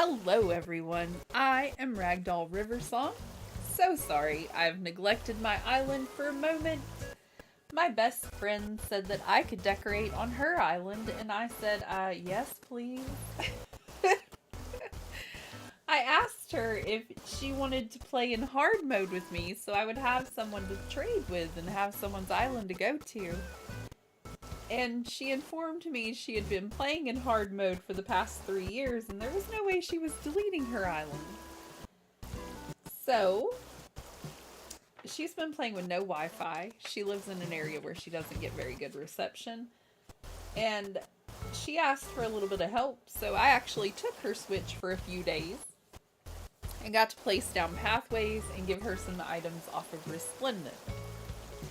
Hello everyone, I am Ragdoll Riversong. So sorry I've neglected my island for a moment. My best friend said that I could decorate on her island and I said, yes please. I asked her if she wanted to play in hard mode with me so I would have someone to trade with and have someone's island to go to. And she informed me she had been playing in hard mode for the past 3 years and there was no way she was deleting her island. So, she's been playing with no Wi-Fi. She lives in an area where she doesn't get very good reception. And she asked for a little bit of help, so I actually took her Switch for a few days and got to place down pathways and give her some items off of Resplendent.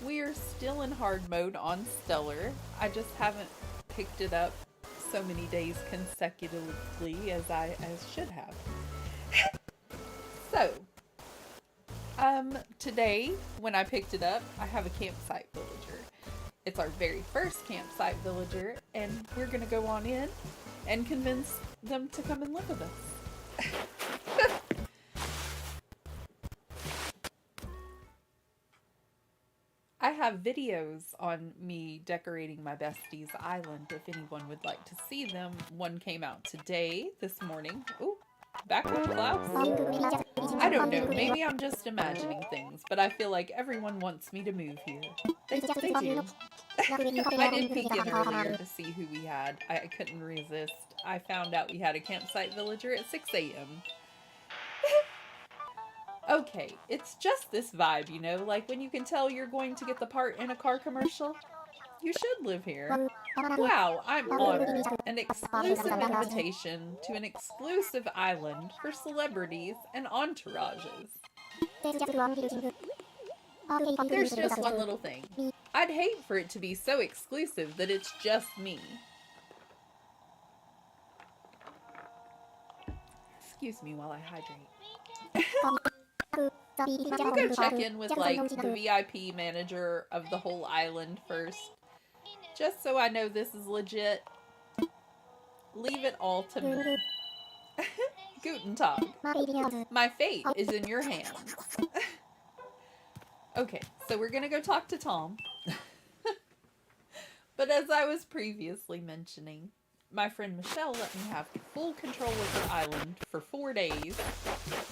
We're still in hard mode on Stellar. I just haven't picked it up so many days consecutively as I should have. So, today when I picked it up, I have a campsite villager. It's our very first campsite villager, and we're gonna go on in and convince them to come and live with us. I have videos on me decorating my bestie's island if anyone would like to see them. One came out today, this morning. Ooh, back up, Klaus. I don't know, maybe I'm just imagining things, but I feel like everyone wants me to move here. They do. I did peek in earlier to see who we had. I couldn't resist. I found out we had a campsite villager at 6 a.m. Okay, it's just this vibe, you know, like when you can tell you're going to get the part in a car commercial. You should live here. Wow, I'm honored. An exclusive invitation to an exclusive island for celebrities and entourages. There's just one little thing. I'd hate for it to be so exclusive that it's just me. Excuse me while I hydrate. Can you go check in with, like, the VIP manager of the whole island first? Just so I know this is legit. Leave it all to me. Guten Tag. My fate is in your hands. Okay, so we're gonna go talk to Tom. But as I was previously mentioning, my friend Michelle let me have full control of her island for 4 days.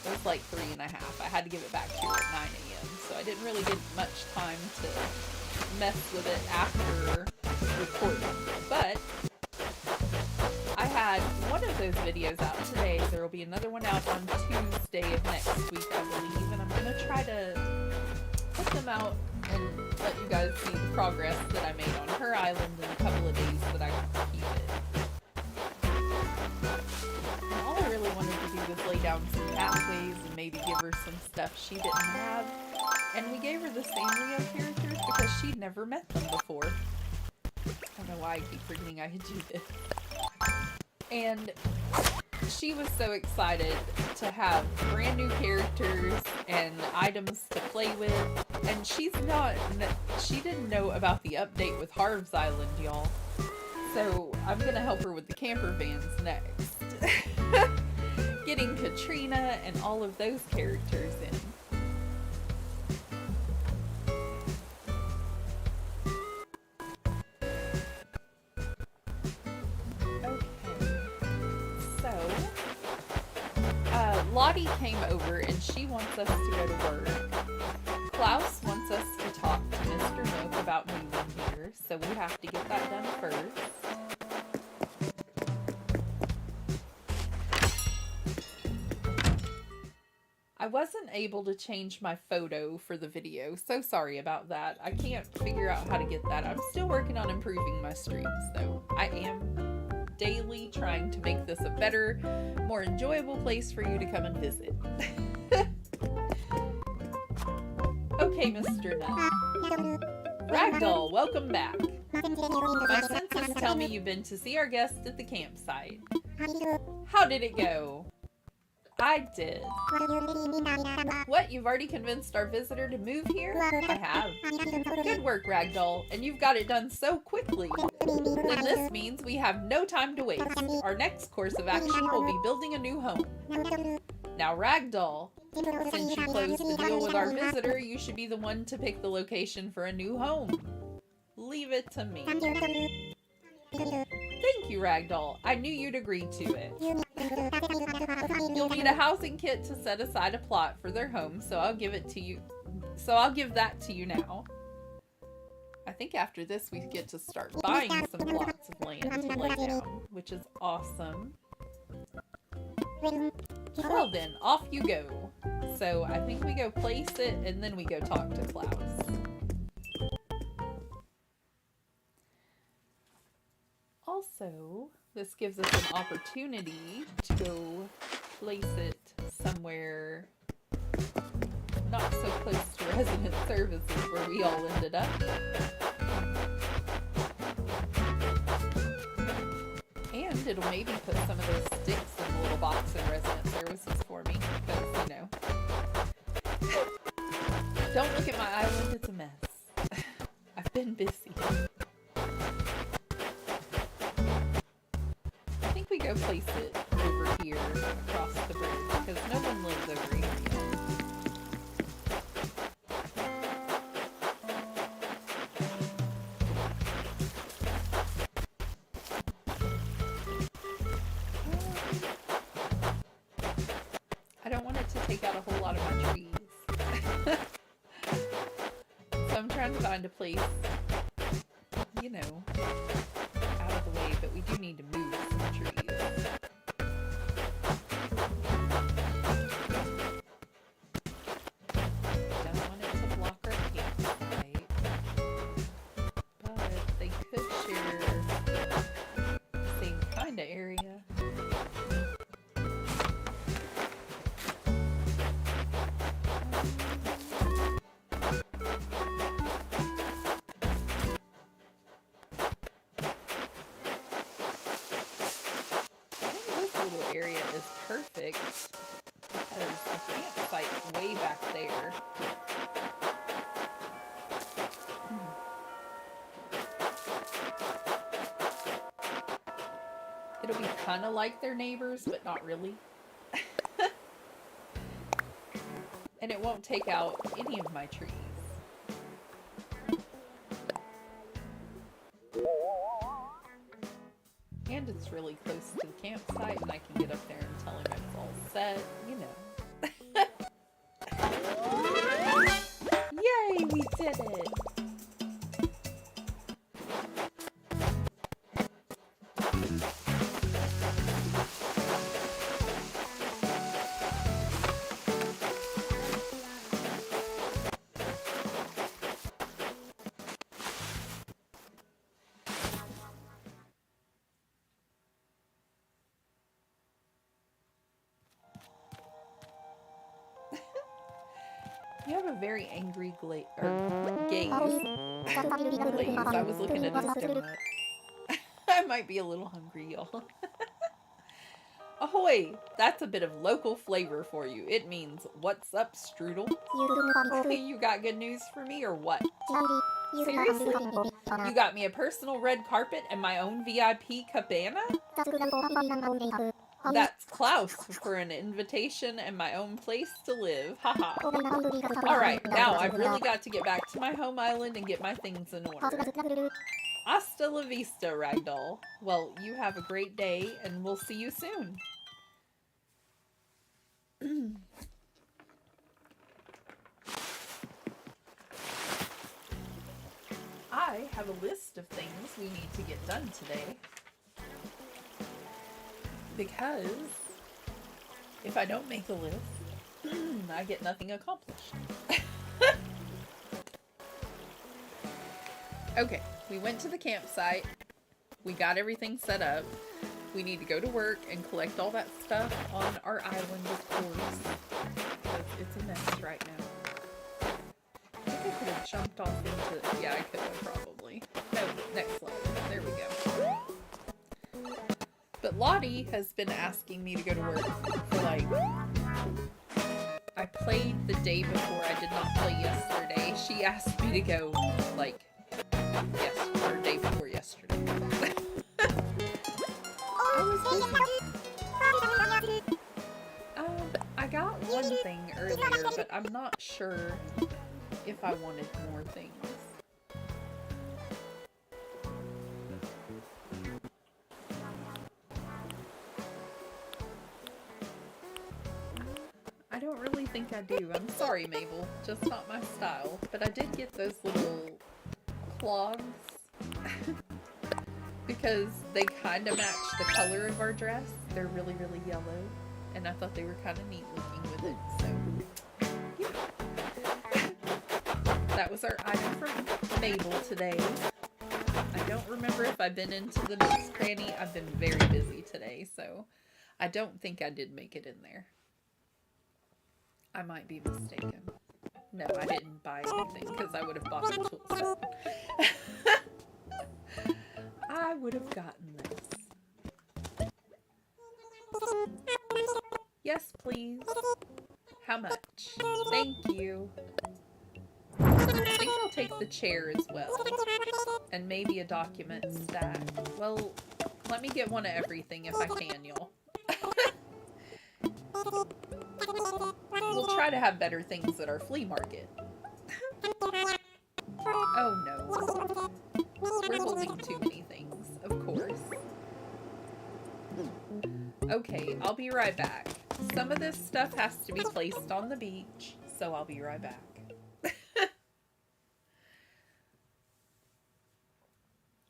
It was like 3.5. I had to give it back to her at 9 a.m. So I didn't really get much time to mess with it after recording. But I had one of those videos out today. There will be another one out on Tuesday of next week, I believe. And I'm going to try to put them out and let you guys see the progress that I made on her island in a couple of days that I got to keep it. And all I really wanted to do was lay down some pathways and maybe give her some stuff she didn't have. And we gave her the Sanrio characters because she'd never met them before. I don't know why I keep forgetting I could do this. And she was so excited to have brand new characters and items to play with. And she didn't know about the update with Harv's Island, y'all. So I'm gonna help her with the camper vans next. Getting Katrina and all of those characters in. Lottie came over and she wants us to go to work. Klaus wants us to talk to Mr. Nook about moving here, so we have to get that done first. I wasn't able to change my photo for the video, so sorry about that. I can't figure out how to get that. I'm still working on improving my streams, though. I am daily trying to make this a better, more enjoyable place for you to come and visit. Okay, Mr. Nut. Ragdoll, welcome back. My senses tell me you've been to see our guest at the campsite. How did it go? I did. What? You've already convinced our visitor to move here? I have. Good work, Ragdoll. And you've got it done so quickly. Then this means we have no time to waste. Our next course of action will be building a new home. Now, Ragdoll, since you closed the deal with our visitor, you should be the one to pick the location for a new home. Leave it to me. Thank you, Ragdoll. I knew you'd agree to it. You'll need a housing kit to set aside a plot for their home, so I'll give it to you. So I'll give that to you now. I think after this we get to start buying some plots of land to lay down, which is awesome. Well then, off you go. So I think we go place it and then we go talk to Klaus. Also, this gives us an opportunity to go place it somewhere not so close to resident services where we all ended up. And it'll maybe put some of those sticks in the little box in resident services for me, because, you know. Don't look at my island, it's a mess. I've been busy. I think we go place it over here across the bridge, because no one lives over here yet. I don't want it to take out a whole lot of my trees. So I'm trying to find a place, you know, out of the way, but we do need to move some trees. Don't want it to block our campsite, but they could share the same kind of area. Area is perfect because the campsite's way back there. It'll be kind of like their neighbors, but not really. And it won't take out any of my trees. And it's really close to the campsite, and I can get up there and tell him it's all set, you know. Yay, we did it! You have a very angry gaze. Glaze. I was looking at his donut. I might be a little hungry, y'all. Ahoy! That's a bit of local flavor for you. It means, what's up, Strudel? You got good news for me, or what? Seriously? You got me a personal red carpet and my own VIP cabana? That's Klaus for an invitation and my own place to live. Haha. Alright, now I've really got to get back to my home island and get my things in order. Hasta la vista, Ragdoll. Well, you have a great day, and we'll see you soon. I have a list of things we need to get done today. Because if I don't make a list, I get nothing accomplished. Okay, we went to the campsite. We got everything set up. We need to go to work and collect all that stuff on our island, of course. Because it's a mess right now. I think I could have jumped off into... Yeah, I could have probably. No, next level. There we go. But Lottie has been asking me to go to work for like I played the day before. I did not play yesterday. She asked me to go, like, or day before yesterday. I was busy. I got one thing earlier, but I'm not sure if I wanted more things. I don't really think I do. I'm sorry, Mabel. Just not my style. But I did get those little clogs because they kind of match the color of our dress. They're really, really yellow. And I thought they were kind of neat looking with it. So, yeah. That was our item for Mabel today. I don't remember if I've been into the Nooks Cranny. I've been very busy today, so I don't think I did make it in there. I might be mistaken. No, I didn't buy anything because I would have bought the tool set. I would have gotten this. Yes, please. How much? Thank you. I think I'll take the chair as well. And maybe a document stack. Well, let me get one of everything if I can, y'all. We'll try to have better things at our flea market. Oh no. We're holding too many things, of course. Okay, I'll be right back. Some of this stuff has to be placed on the beach, so I'll be right back.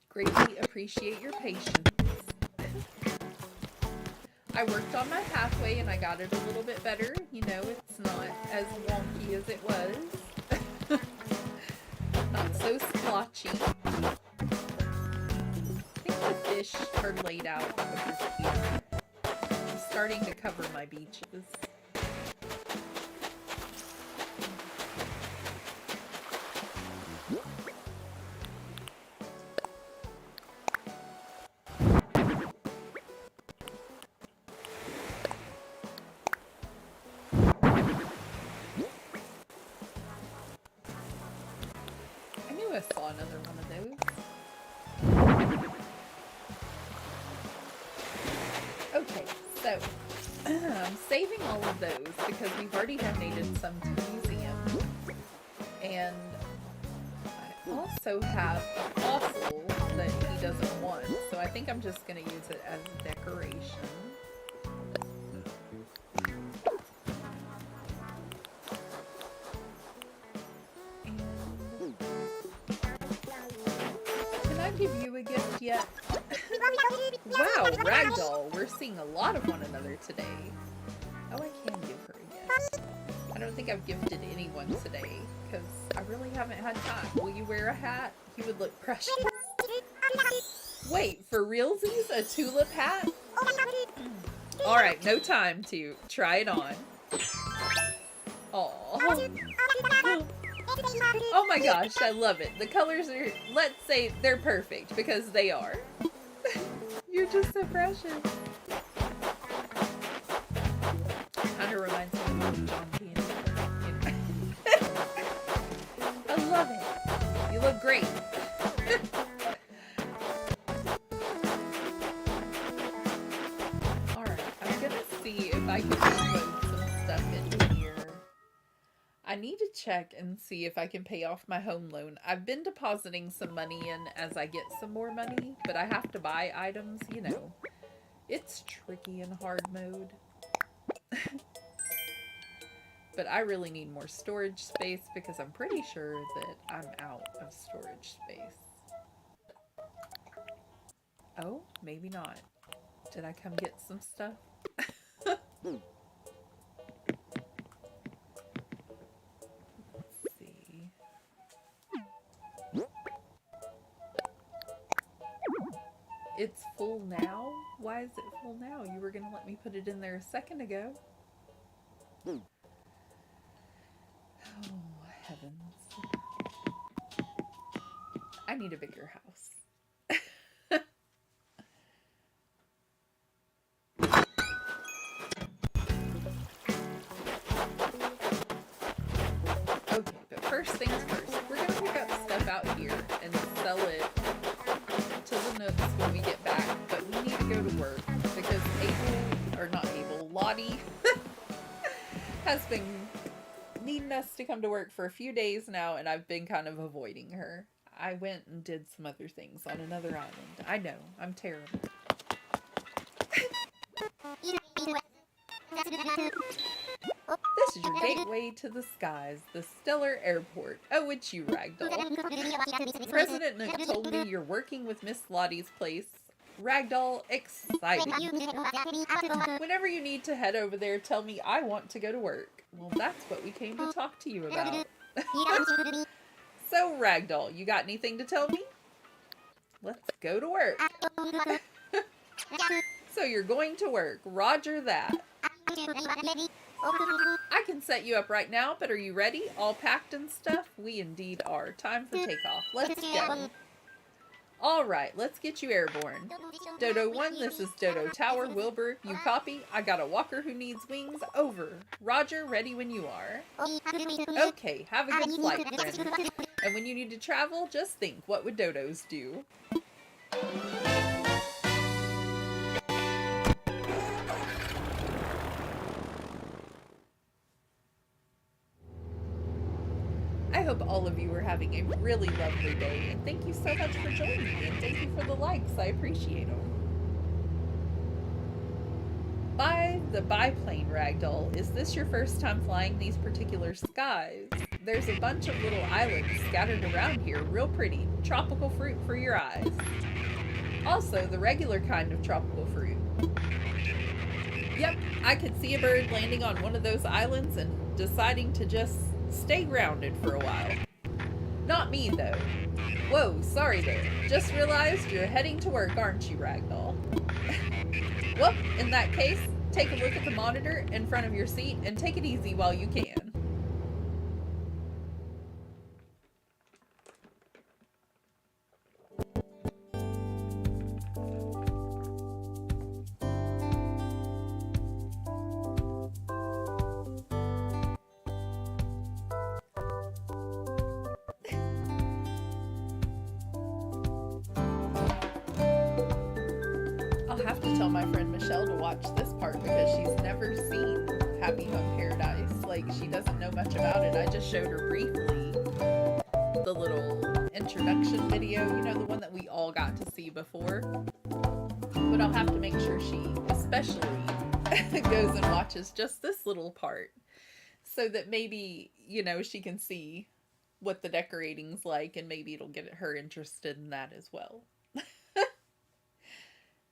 Greatly appreciate your patience. I worked on my pathway and I got it a little bit better. You know, it's not as wonky as it was. Not so splotchy. I think the fish are laid out over here. I'm starting to cover my beaches. I saw another one of those. Okay, so I'm saving all of those because we've already donated some to the museum. And I also have a fossil that he doesn't want, so I think I'm just going to use it as a decoration. Give you a gift yet? Wow, Ragdoll, we're seeing a lot of one another today. Oh, I can give her a gift. I don't think I've gifted anyone today, because I really haven't had time. Will you wear a hat? You would look precious. Wait, for realsies? A tulip hat? Alright, no time to try it on. Aww. Oh my gosh, I love it. The colors are, let's say, they're perfect, because they are. You're just so precious. Kind of reminds me of John Candy. I love it. You look great. Alright, I'm gonna see if I can upload some stuff in here. I need to check and see if I can pay off my home loan. I've been depositing some money in as I get some more money, but I have to buy items, you know. It's tricky in hard mode. But I really need more storage space because I'm pretty sure that I'm out of storage space. Oh, maybe not. Did I come get some stuff? It's full now? Why is it full now? You were gonna let me put it in there a second ago. Oh, heavens. I need a bigger house. out here and sell it to the Nooks when we get back, but we need to go to work because Lottie has been needing us to come to work for a few days now, and I've been kind of avoiding her. I went and did some other things on another island. I know, I'm terrible. This is your gateway to the skies, the Stellar Airport. Oh, it's you, Ragdoll. President Nook told me you're working with Miss Lottie's place. Ragdoll, excited. Whenever you need to head over there, tell me I want to go to work. Well, that's what we came to talk to you about. So, Ragdoll, you got anything to tell me? Let's go to work. So you're going to work. Roger that. I can set you up right now, but are you ready? All packed and stuff? We indeed are. Time for takeoff. Let's go. Alright, let's get you airborne. Dodo 1, this is Dodo Tower. Wilbur, you copy? I got a walker who needs wings. Over. Roger, ready when you are. Okay, have a good flight, friend. And when you need to travel, just think, what would dodos do? I hope all of you are having a really lovely day, and thank you so much for joining me, and thank you for the likes, I appreciate them. By the biplane, Ragdoll, is this your first time flying these particular skies? There's a bunch of little islands scattered around here, real pretty. Tropical fruit for your eyes. Also, the regular kind of tropical fruit. Yep, I could see a bird landing on one of those islands and deciding to just stay grounded for a while. Not me, though. Whoa, sorry there. Just realized you're heading to work, aren't you, Ragdoll? Well, in that case, take a look at the monitor in front of your seat and take it easy while you can. I'll have to tell my friend Michelle to watch this part because she's never seen Happy Home Paradise. Like, she doesn't know much about it. I just showed her briefly the little introduction video, you know, the one that we all got to see before. But I'll have to make sure she especially goes and watches just this little part so that maybe, you know, she can see what the decorating's like and maybe it'll get her interested in that as well.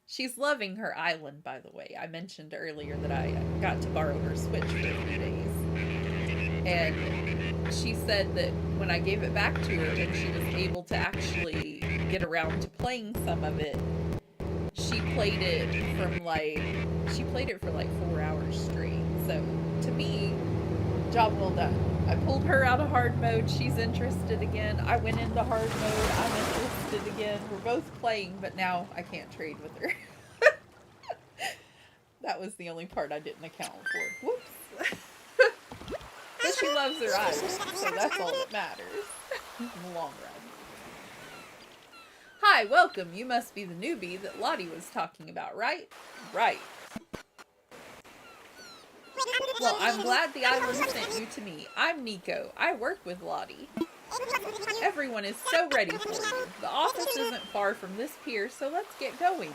She's loving her island, by the way. I mentioned earlier that I got to borrow her Switch for a few days. And she said that when I gave it back to her and she was able to actually get around to playing some of it, she played it for like 4 hours straight. So, to me, job well done. I pulled her out of hard mode. She's interested again. I went into hard mode. I'm interested again. We're both playing, but now I can't trade with her. That was the only part I didn't account for. Whoops. But she loves her island, so that's all that matters in the long run. Hi, welcome. You must be the newbie that Lottie was talking about, right? Right. Well, I'm glad the island sent you to me. I'm Nico. I work with Lottie. Everyone is so ready for you. The office isn't far from this pier, so let's get going.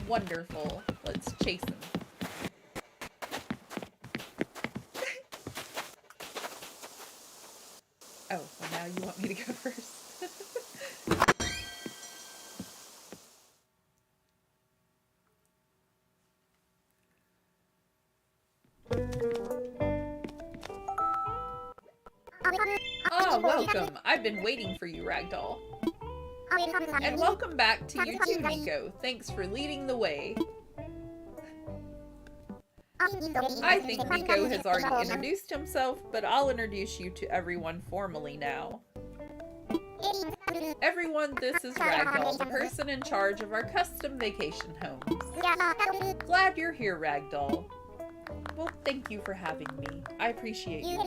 Wonderful. Let's chase him. Oh, well now you want me to go first? Oh, welcome. I've been waiting for you, Ragdoll. And welcome back to you too, Nico. Thanks for leading the way. I think Nico has already introduced himself, but I'll introduce you to everyone formally now. Everyone, this is Ragdoll, the person in charge of our custom vacation homes. Glad you're here, Ragdoll. Well, thank you for having me. I appreciate you.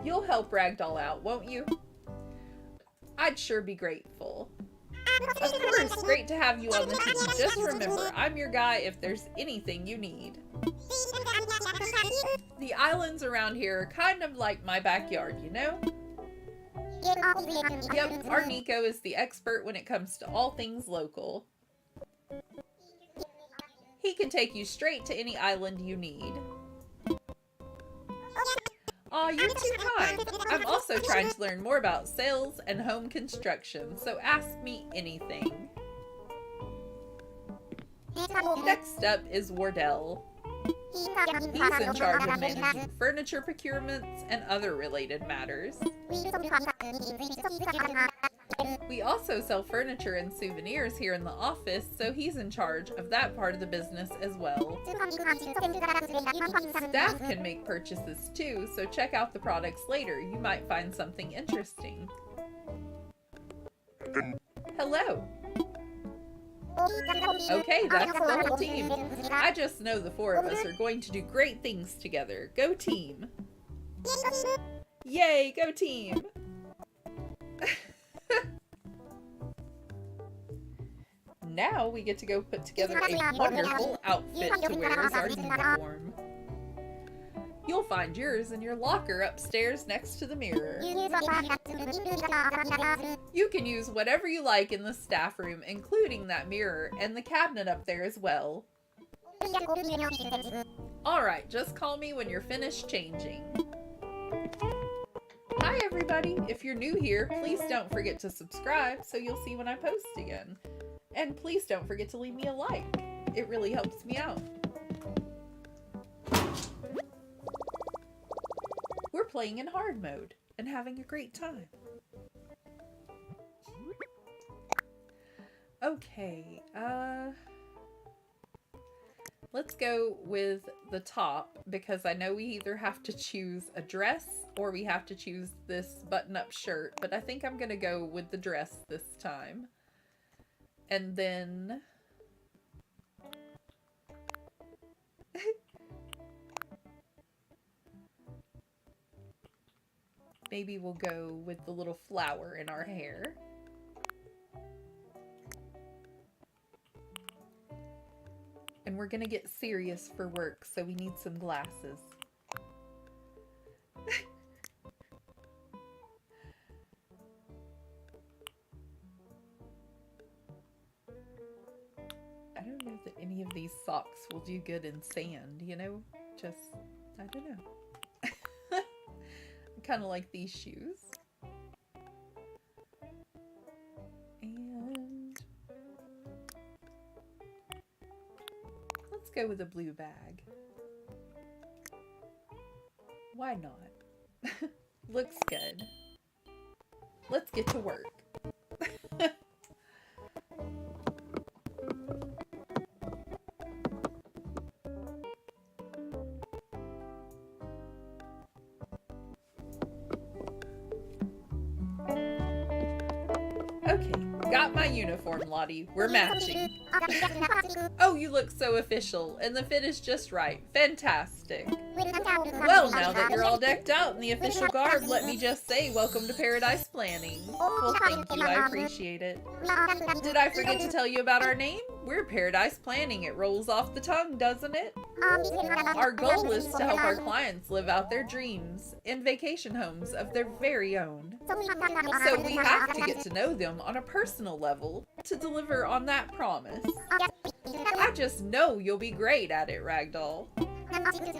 You'll help Ragdoll out, won't you? I'd sure be grateful. Of course, great to have you on the team. Just remember, I'm your guy if there's anything you need. The islands around here are kind of like my backyard, you know? Yep, our Nico is the expert when it comes to all things local. He can take you straight to any island you need. Aw, you're too kind. I'm also trying to learn more about sales and home construction, so ask me anything. Next up is Wardell. He's in charge of managing furniture procurements and other related matters. We also sell furniture and souvenirs here in the office, so he's in charge of that part of the business as well. Staff can make purchases too, so check out the products later. You might find something interesting. Hello. Okay, that's the whole team. I just know the four of us are going to do great things together. Go team! Yay, go team! Now we get to go put together a wonderful outfit to wear as our uniform. You'll find yours in your locker upstairs next to the mirror. You can use whatever you like in the staff room, including that mirror and the cabinet up there as well. Alright, just call me when you're finished changing. Hi everybody! If you're new here, please don't forget to subscribe so you'll see when I post again. And please don't forget to leave me a like. It really helps me out. We're playing in hard mode and having a great time. Okay, let's go with the top because I know we either have to choose a dress or we have to choose this button-up shirt, but I think I'm gonna go with the dress this time. And then maybe we'll go with the little flower in our hair. And we're gonna get serious for work, so we need some glasses. I don't know that any of these socks will do good in sand, you know? Just, I don't know. I kind of like these shoes. And let's go with a blue bag. Why not? Looks good. Let's get to work. Okay, got my uniform, Lottie. We're matching. Oh, you look so official, and the fit is just right. Fantastic. Well, now that you're all decked out in the official garb, let me just say welcome to Paradise Planning. Well, thank you. I appreciate it. Did I forget to tell you about our name? We're Paradise Planning. It rolls off the tongue, doesn't it? Our goal is to help our clients live out their dreams in vacation homes of their very own. So we have to get to know them on a personal level to deliver on that promise. I just know you'll be great at it, Ragdoll.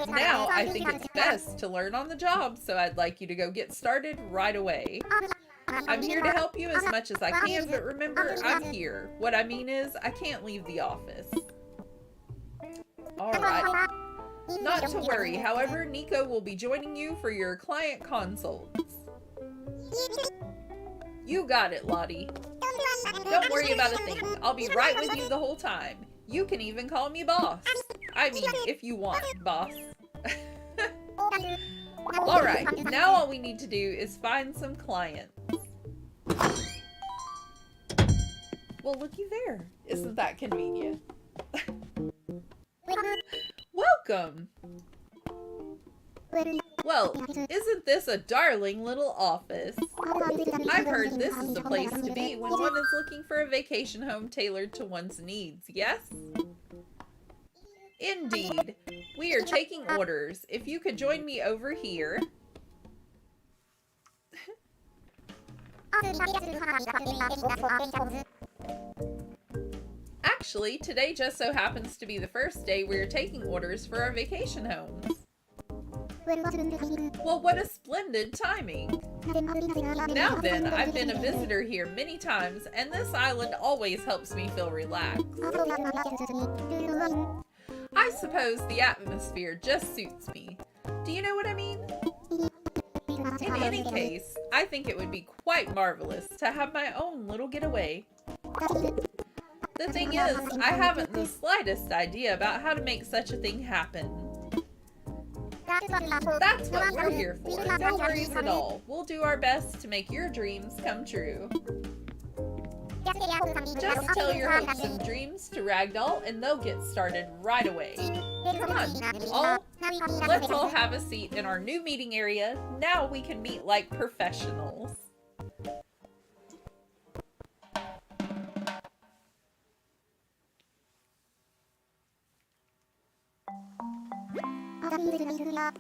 Now, I think it's best to learn on the job, so I'd like you to go get started right away. I'm here to help you as much as I can, but remember, I'm here. What I mean is, I can't leave the office. Alright. Not to worry, however, Nico will be joining you for your client consults. You got it, Lottie. Don't worry about a thing. I'll be right with you the whole time. You can even call me boss. I mean, if you want, boss. Alright, now all we need to do is find some clients. Well, looky there. Isn't that convenient? Welcome! Well, isn't this a darling little office? I've heard this is the place to be when one is looking for a vacation home tailored to one's needs, yes? Indeed. We are taking orders. If you could join me over here. Actually, today just so happens to be the first day we are taking orders for our vacation homes. Well, what a splendid timing. Now then, I've been a visitor here many times, and this island always helps me feel relaxed. I suppose the atmosphere just suits me. Do you know what I mean? In any case, I think it would be quite marvelous to have my own little getaway. The thing is, I haven't the slightest idea about how to make such a thing happen. That's what we're here for. No worries at all. We'll do our best to make your dreams come true. Just tell your hopes and dreams to Ragdoll and they'll get started right away. Come on, let's all have a seat in our new meeting area. Now we can meet like professionals.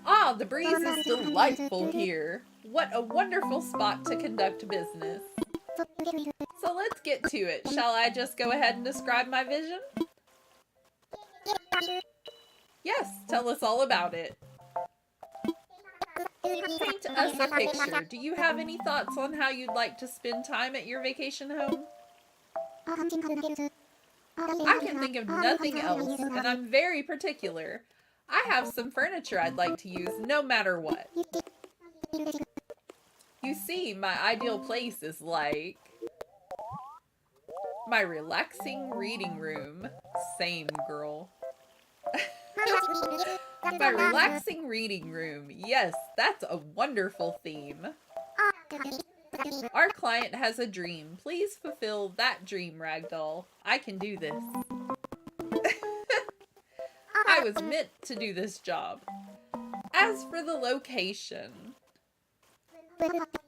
Ah, the breeze is delightful here. What a wonderful spot to conduct business. So let's get to it. Shall I just go ahead and describe my vision? Yes, tell us all about it. Paint us a picture. Do you have any thoughts on how you'd like to spend time at your vacation home? I can think of nothing else, and I'm very particular. I have some furniture I'd like to use no matter what. You see, my ideal place is like my relaxing reading room. Same, girl. My relaxing reading room. Yes, that's a wonderful theme. Our client has a dream. Please fulfill that dream, Ragdoll. I can do this. I was meant to do this job. As for the location,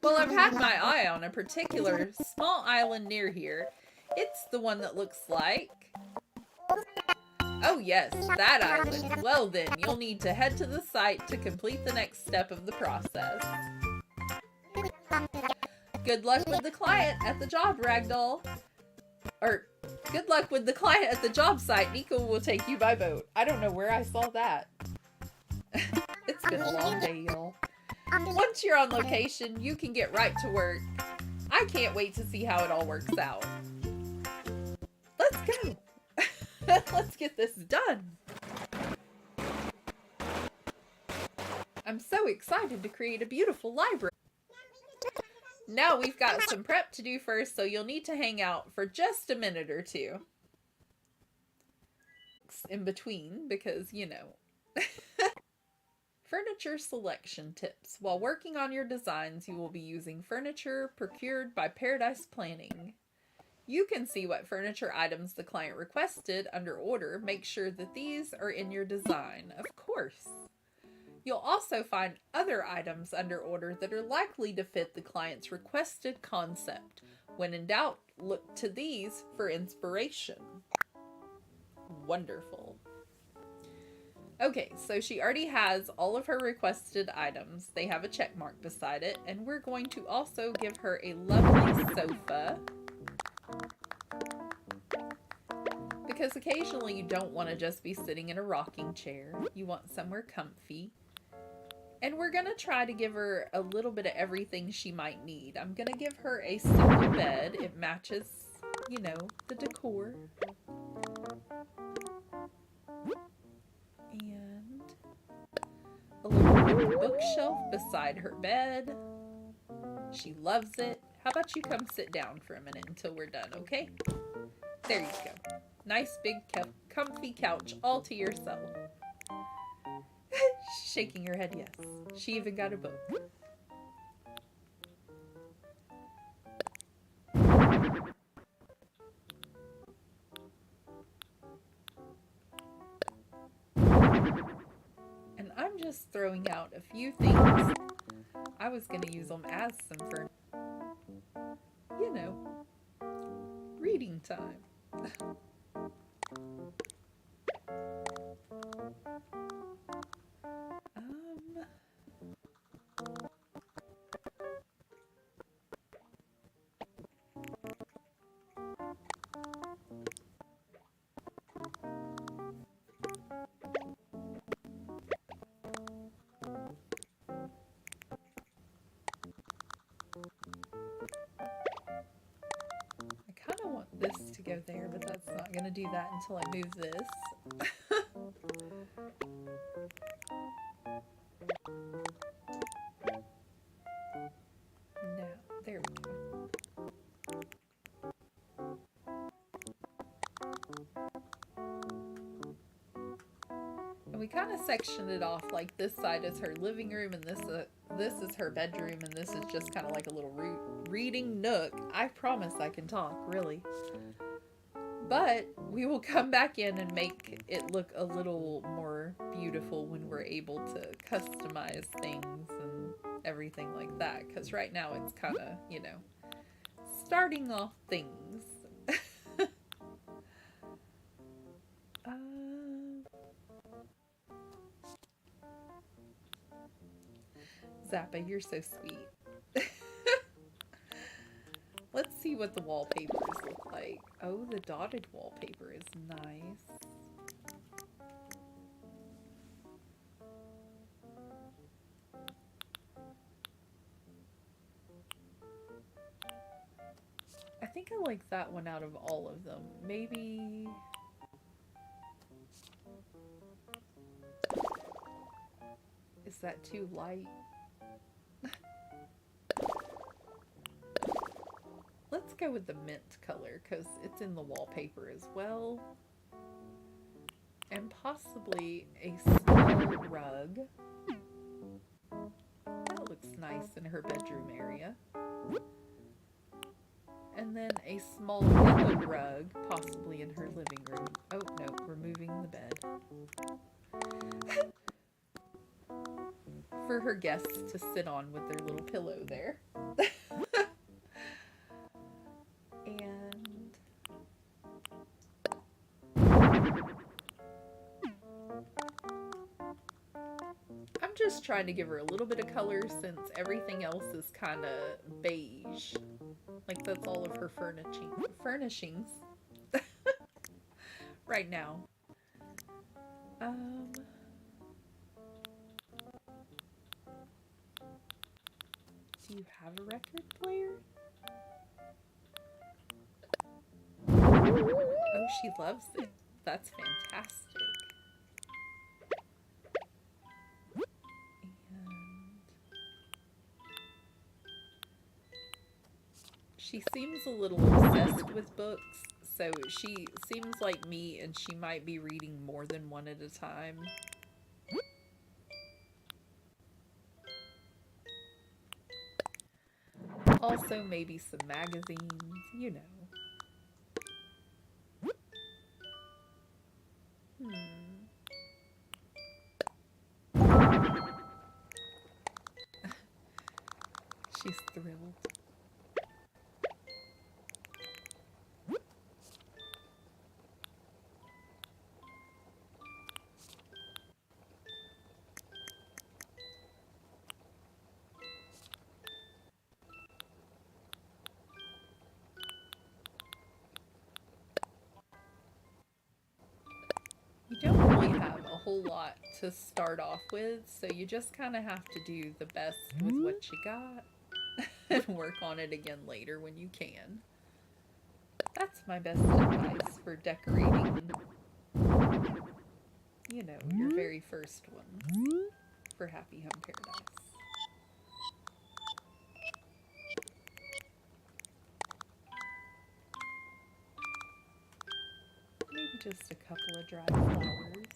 well, I've had my eye on a particular small island near here. It's the one that looks like... Oh yes, that island. Well then, you'll need to head to the site to complete the next step of the process. Good luck with the client at the job, Ragdoll. Or, good luck with the client at the job site. Nico will take you by boat. I don't know where I saw that. It's been a long day, y'all. Once you're on location, you can get right to work. I can't wait to see how it all works out. Let's go. Let's get this done. I'm so excited to create a beautiful library. Now we've got some prep to do first, so you'll need to hang out for just a minute or two. In between, because, you know. Furniture selection tips. While working on your designs, you will be using furniture procured by Paradise Planning. You can see what furniture items the client requested under order. Make sure that these are in your design, of course. You'll also find other items under order that are likely to fit the client's requested concept. When in doubt, look to these for inspiration. Wonderful. Okay, so she already has all of her requested items. They have a check mark beside it, and we're going to also give her a lovely sofa. Because occasionally you don't want to just be sitting in a rocking chair. You want somewhere comfy. And we're going to try to give her a little bit of everything she might need. I'm going to give her a simple bed. It matches, you know, the decor. And a little bookshelf beside her bed. She loves it. How about you come sit down for a minute until we're done, okay? There you go. Nice big comfy couch all to yourself. Shaking her head yes. She even got a book. And I'm just throwing out a few things. I was going to use them as some for, you know, reading time. I kind of want this to go there, but that's not going to do that until I move this. No, there we go. And we kind of sectioned it off, like this side is her living room and this is her bedroom, and this is just kind of like a little reading nook. I promise I can talk, really. But we will come back in and make it look a little more beautiful when we're able to customize things and everything like that. Because right now it's kind of, you know, starting off things. Zappa, you're so sweet. Let's see what the wallpapers look like. Oh, the dotted wallpaper is nice. I think I like that one out of all of them. Maybe... Is that too light? Let's go with the mint color because it's in the wallpaper as well. And possibly a small rug. That looks nice in her bedroom area. And then a small yellow rug, possibly in her living room. Oh, no, we're moving the bed. For her guests to sit on with their little pillow there. And I'm just trying to give her a little bit of color since everything else is kind of beige. Like that's all of her furnishings right now. Do you have a record player? Oh, she loves it. That's fantastic. And she seems a little obsessed with books, so she seems like me and she might be reading more than one at a time. Also, maybe some magazines, you know. She's thrilled. You don't really have a whole lot to start off with, so you just kind of have to do the best with what you got and work on it again later when you can. That's my best advice for decorating, you know, your very first ones for Happy Home Paradise. Maybe just a couple of dry flowers.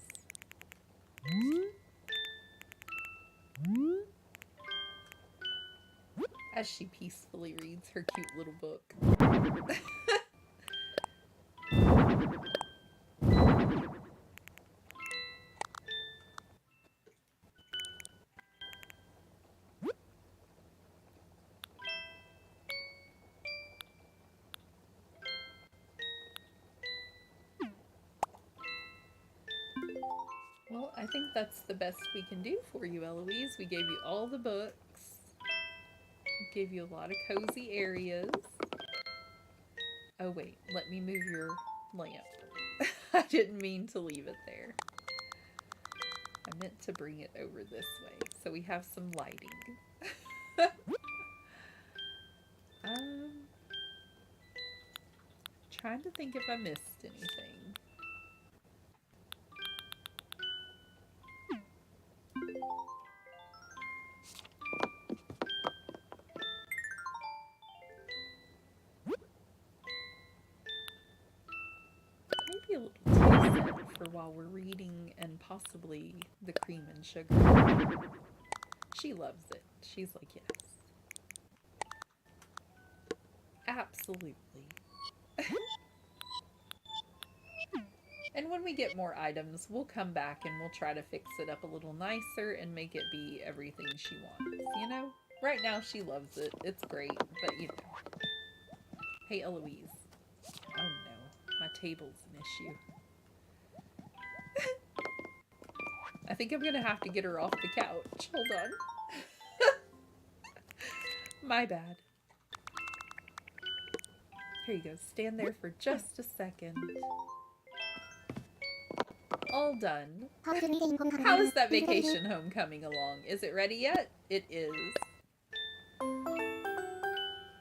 As she peacefully reads her cute little book. think that's the best we can do for you, Eloise. We gave you all the books. We gave you a lot of cozy areas. Oh wait, let me move your lamp. I didn't mean to leave it there. I meant to bring it over this way so we have some lighting. Trying to think if I missed anything. Maybe a little tea set for while we're reading, and possibly the cream and sugar. She loves it. She's like, yes. Absolutely. And when we get more items, we'll come back and we'll try to fix it up a little nicer and make it be everything she wants, you know? Right now she loves it. It's great, but you know. Hey, Eloise. Oh no, my table's an issue. I think I'm gonna have to get her off the couch. Hold on. My bad. Here you go. Stand there for just a second. All done. How is that vacation home coming along? Is it ready yet? It is.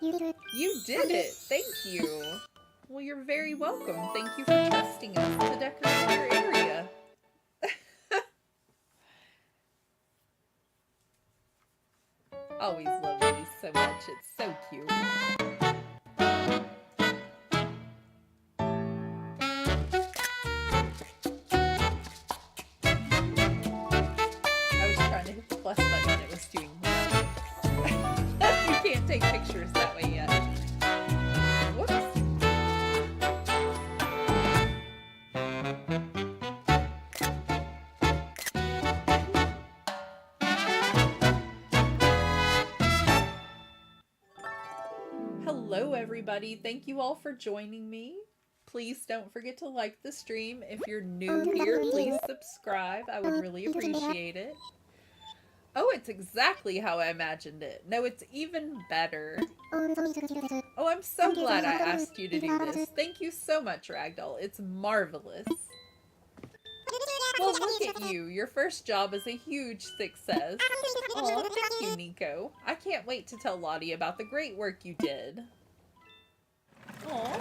You did it! Thank you! Well, you're very welcome. Thank you for trusting us to decorate your area. Always love these so much. It's so cute. Plus button and it was doing nothing. You can't take pictures that way yet. Whoops. Hello everybody. Thank you all for joining me. Please don't forget to like the stream. If you're new here, please subscribe. I would really appreciate it. Oh, it's exactly how I imagined it. No, it's even better. Oh, I'm so glad I asked you to do this. Thank you so much, Ragdoll. It's marvelous. Well, look at you. Your first job is a huge success. Oh, thank you, Nico. I can't wait to tell Lottie about the great work you did. Aw.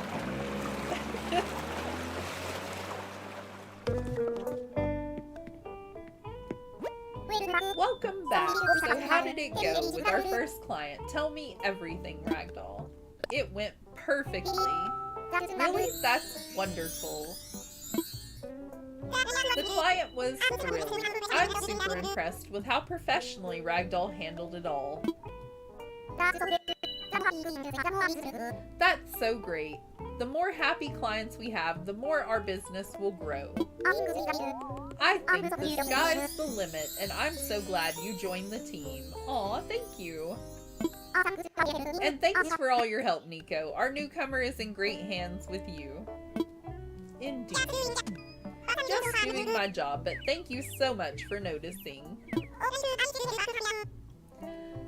Welcome back. So how did it go with our first client? Tell me everything, Ragdoll. It went perfectly. Really? That's wonderful. The client was thrilled. I'm super impressed with how professionally Ragdoll handled it all. That's so great. The more happy clients we have, the more our business will grow. I think the sky's the limit, and I'm so glad you joined the team. Aw, thank you. And thanks for all your help, Nico. Our newcomer is in great hands with you. Indeed. Just doing my job, but thank you so much for noticing.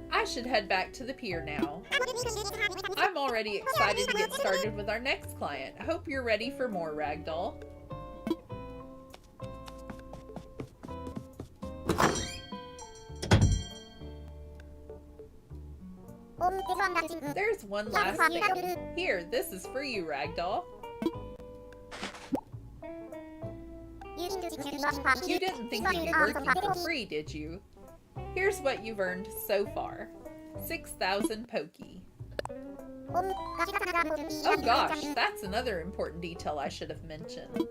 I should head back to the pier now. I'm already excited to get started with our next client. I hope you're ready for more, Ragdoll. There's one last thing. Here, this is for you, Ragdoll. You didn't think you'd be working for free, did you? Here's what you've earned so far. 6,000 Pokey. Oh gosh, that's another important detail I should have mentioned.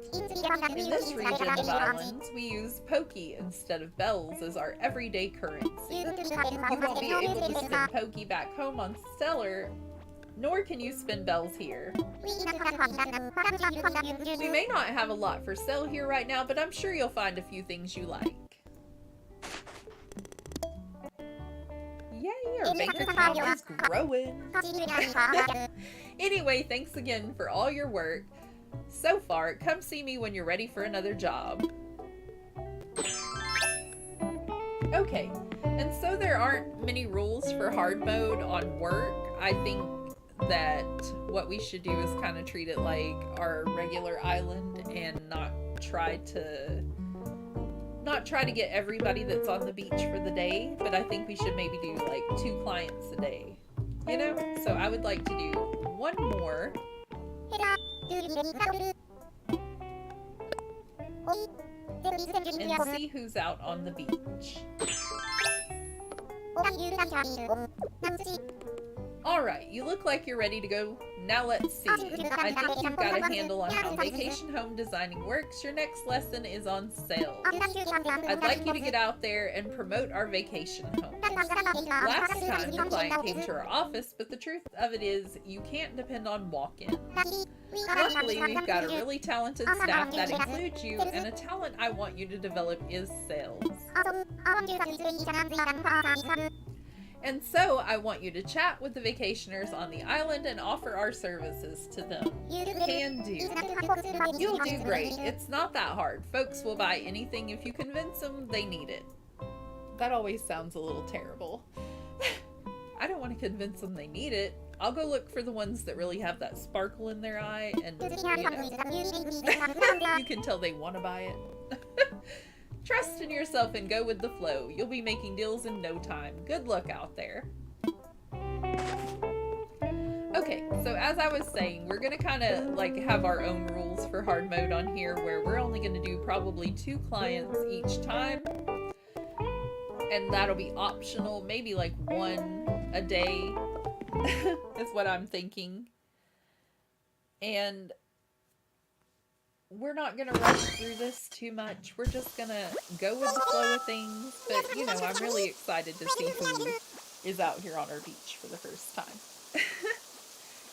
In this region of islands, we use Pokey instead of bells as our everyday currency. You won't be able to spend Pokey back home on Stellar, nor can you spend bells here. We may not have a lot for sale here right now, but I'm sure you'll find a few things you like. Yay, our bank account is growing. Anyway, thanks again for all your work so far. Come see me when you're ready for another job. Okay, and so there aren't many rules for hard mode on work. I think that what we should do is kind of treat it like our regular island and not try to get everybody that's on the beach for the day, but I think we should maybe do like 2 clients a day, you know? So I would like to do one more. And see who's out on the beach. Alright, you look like you're ready to go. Now let's see. I think you've got a handle on how vacation home designing works. Your next lesson is on sales. I'd like you to get out there and promote our vacation home. Last time your client came to our office, but the truth of it is you can't depend on walk-ins. Luckily, we've got a really talented staff that includes you, and a talent I want you to develop is sales. And so, I want you to chat with the vacationers on the island and offer our services to them. Can do. You'll do great. It's not that hard. Folks will buy anything if you convince them they need it. That always sounds a little terrible. I don't want to convince them they need it. I'll go look for the ones that really have that sparkle in their eye and, you know, you can tell they want to buy it. Trust in yourself and go with the flow. You'll be making deals in no time. Good luck out there. Okay, so as I was saying, we're going to kind of like have our own rules for hard mode on here where we're only going to do probably 2 clients each time. And that'll be optional, maybe like 1 a day is what I'm thinking. And we're not going to rush through this too much. We're just going to go with the flow of things. But, you know, I'm really excited to see who is out here on our beach for the first time.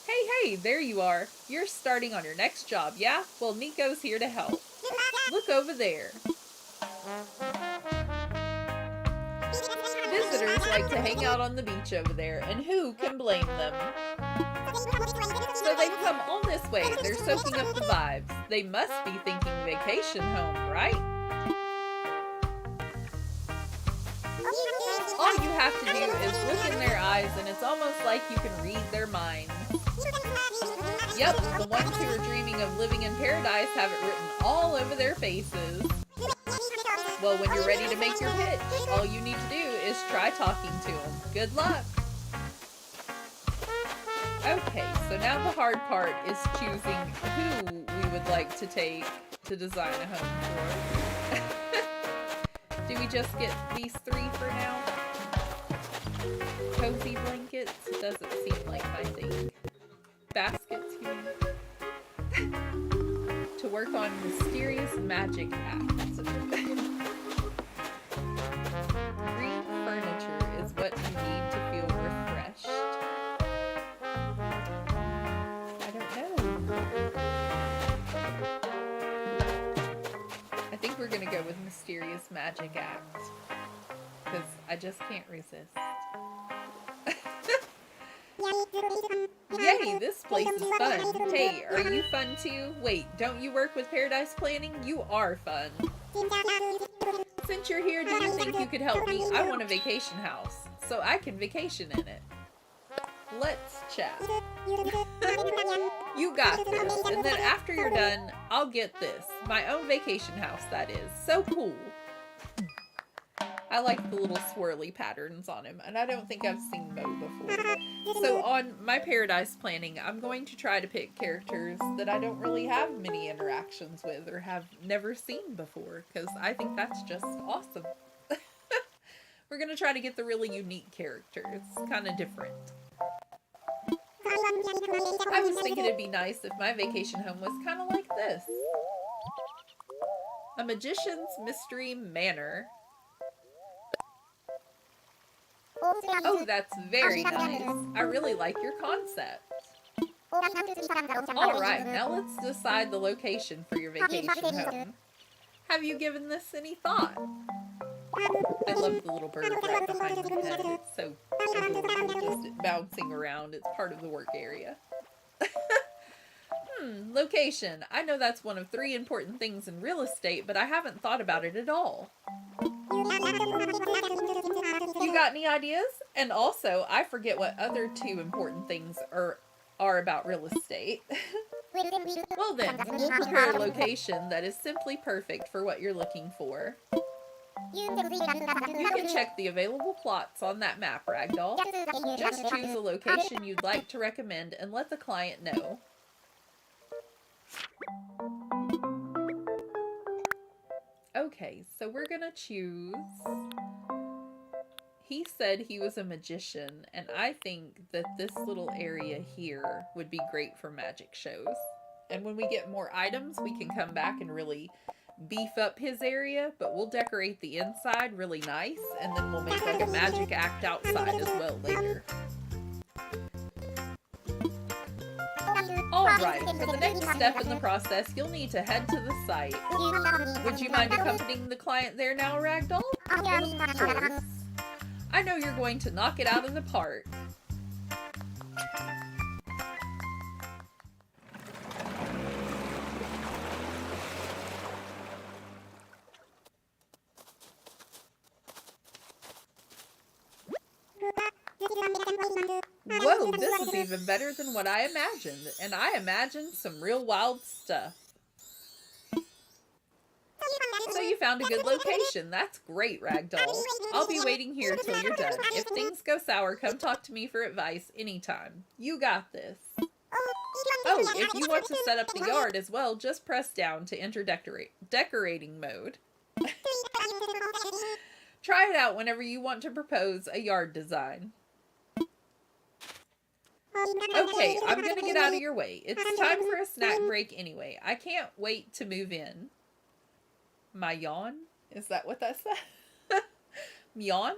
Hey, there you are. You're starting on your next job, yeah? Well, Nico's here to help. Look over there. Visitors like to hang out on the beach over there, and who can blame them? So they've come all this way. They're soaking up the vibes. They must be thinking vacation home, right? All you have to do is look in their eyes, and it's almost like you can read their minds. Yep, the ones who are dreaming of living in paradise have it written all over their faces. Well, when you're ready to make your pitch, all you need to do is try talking to them. Good luck! Okay, so now the hard part is choosing who we would like to take to design a home for. Do we just get these 3 for now? Cozy blankets? Doesn't seem like my thing. Baskets, you mean? To work on mysterious magic acts. Green furniture is what you need to feel refreshed. I don't know. I think we're gonna go with mysterious magic act. Because I just can't resist. Yay, this place is fun. Hey, are you fun too? Wait, don't you work with Paradise Planning? You are fun. Since you're here, do you think you could help me? I want a vacation house, so I can vacation in it. Let's chat. You got this. And then after you're done, I'll get this. My own vacation house, that is. So cool. I like the little swirly patterns on him, and I don't think I've seen Mo before. So on my Paradise Planning, I'm going to try to pick characters that I don't really have many interactions with or have never seen before, because I think that's just awesome. We're going to try to get the really unique characters, kind of different. I was thinking it'd be nice if my vacation home was kind of like this. A Magician's Mystery Manor. Oh, that's very nice. I really like your concept. Alright, now let's decide the location for your vacation home. Have you given this any thought? I love the little bird right behind my head. It's so adorable, just bouncing around. It's part of the work area. Location. I know that's one of 3 important things in real estate, but I haven't thought about it at all. You got any ideas? And also, I forget what other two important things are about real estate. Well then, we'll prepare a location that is simply perfect for what you're looking for. You can check the available plots on that map, Ragdoll. Just choose a location you'd like to recommend and let the client know. Okay, so we're gonna choose... He said he was a magician, and I think that this little area here would be great for magic shows. And when we get more items, we can come back and really beef up his area, but we'll decorate the inside really nice, and then we'll make like a magic act outside as well later. Alright, for the next step in the process, you'll need to head to the site. Would you mind accompanying the client there now, Ragdoll? Of course. I know you're going to knock it out of the park. Whoa, this is even better than what I imagined, and I imagined some real wild stuff. So you found a good location. That's great, Ragdoll. I'll be waiting here till you're done. If things go sour, come talk to me for advice anytime. You got this. Oh, if you want to set up the yard as well, just press down to enter decorating mode. Try it out whenever you want to propose a yard design. Okay, I'm gonna get out of your way. It's time for a snack break anyway. I can't wait to move in. My yawn? Is that what that said? Yawn?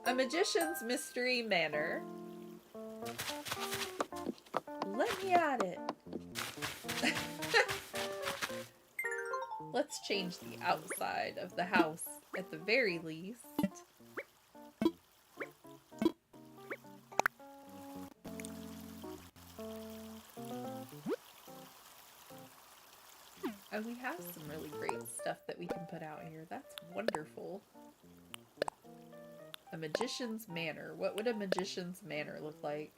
A Magician's Mystery Manor. Let me at it. Let's change the outside of the house at the very least. Oh, we have some really great stuff that we can put out here. That's wonderful. A Magician's Manor. What would a Magician's Manor look like?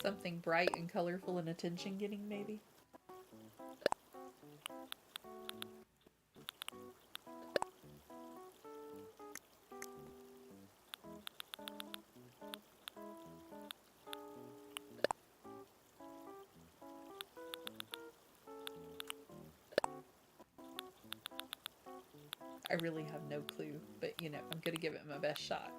Something bright and colorful and attention-getting, maybe? I really have no clue, but you know, I'm gonna give it my best shot.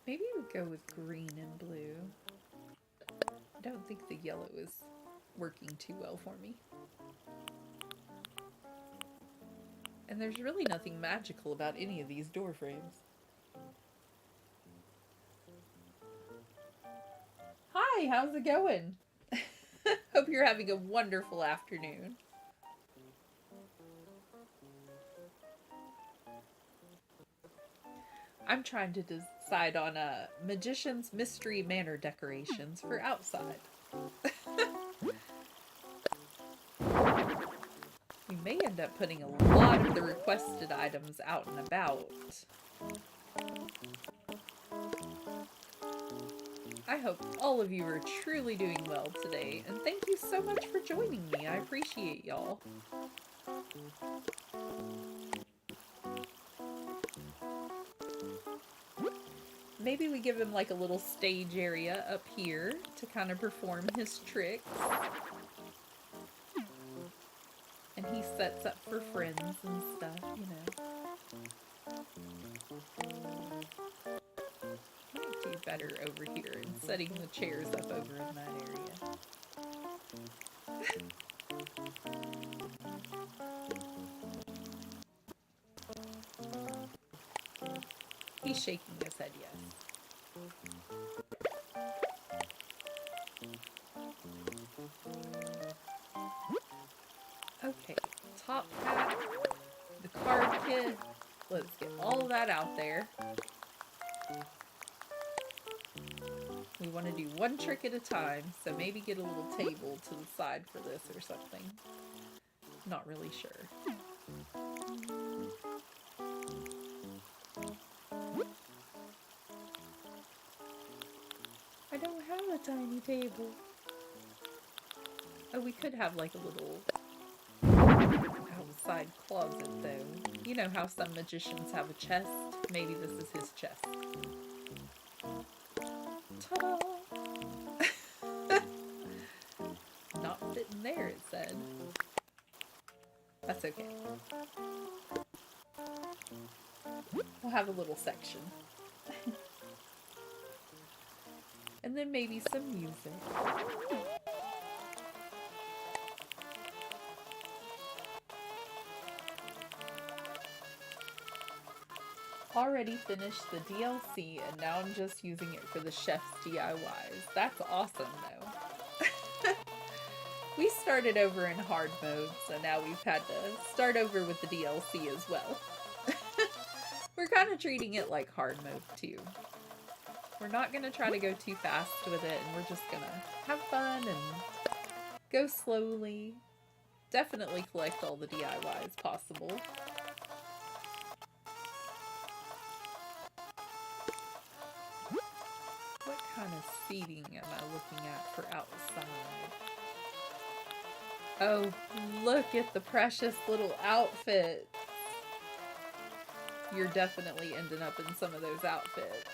Maybe we go with green and blue. I don't think the yellow is working too well for me. And there's really nothing magical about any of these door frames. Hi, how's it going? Hope you're having a wonderful afternoon. I'm trying to decide on a Magician's Mystery Manor decorations for outside. We may end up putting a lot of the requested items out and about. I hope all of you are truly doing well today, and thank you so much for joining me. I appreciate y'all. Maybe we give him like a little stage area up here to kind of perform his tricks. And he sets up for friends and stuff, you know. Might do better over here and setting the chairs up over in that area. He's shaking his head yes. Okay, top pack, the card kit. Let's get all of that out there. We want to do one trick at a time, so maybe get a little table to the side for this or something. Not really sure. I don't have a tiny table. Oh, we could have like a little outside closet though. You know how some magicians have a chest? Maybe this is his chest. Ta-da! Not fitting there, it said. That's okay. We'll have a little section. And then maybe some music. Already finished the DLC and now I'm just using it for the chef's DIYs. That's awesome though. We started over in hard mode, so now we've had to start over with the DLC as well. We're kind of treating it like hard mode too. We're not going to try to go too fast with it, and we're just going to have fun and go slowly. Definitely collect all the DIYs possible. What kind of seating am I looking at for outside? Oh, look at the precious little outfit. You're definitely ending up in some of those outfits.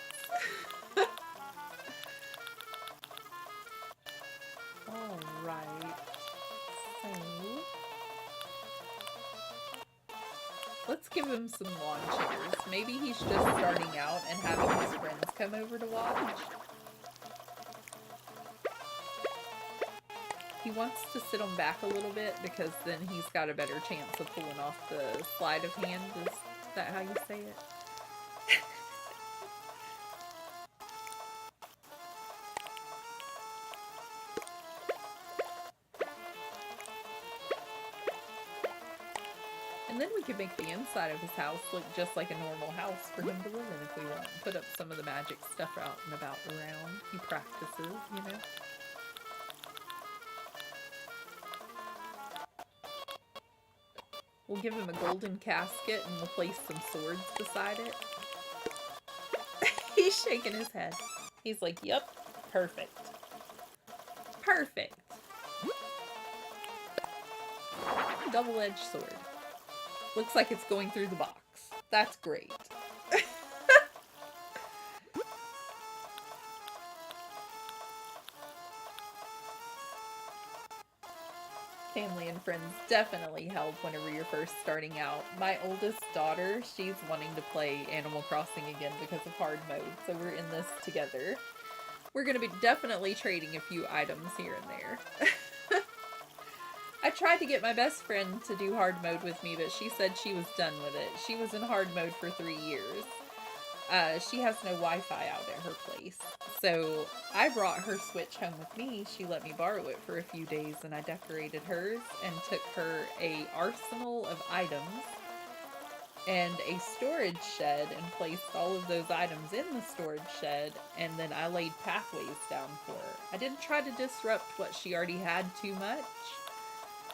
Alright, so let's give him some lawn chairs. Maybe he's just starting out and having his friends come over to watch. He wants to sit them back a little bit because then he's got a better chance of pulling off the sleight of hand. Is that how you say it? And then we could make the inside of his house look just like a normal house for him to live in if we want. Put up some of the magic stuff out and about around. He practices, you know. We'll give him a golden casket and we'll place some swords beside it. He's shaking his head. He's like, yep, perfect. Perfect. Double-edged sword. Looks like it's going through the box. That's great. Family and friends definitely help whenever you're first starting out. My oldest daughter, she's wanting to play Animal Crossing again because of hard mode, so we're in this together. We're going to be definitely trading a few items here and there. I tried to get my best friend to do hard mode with me, but she said she was done with it. She was in hard mode for 3 years. She has no Wi-Fi out at her place. So I brought her Switch home with me. She let me borrow it for a few days and I decorated hers and took her a arsenal of items and a storage shed and placed all of those items in the storage shed, and then I laid pathways down for her. I didn't try to disrupt what she already had too much,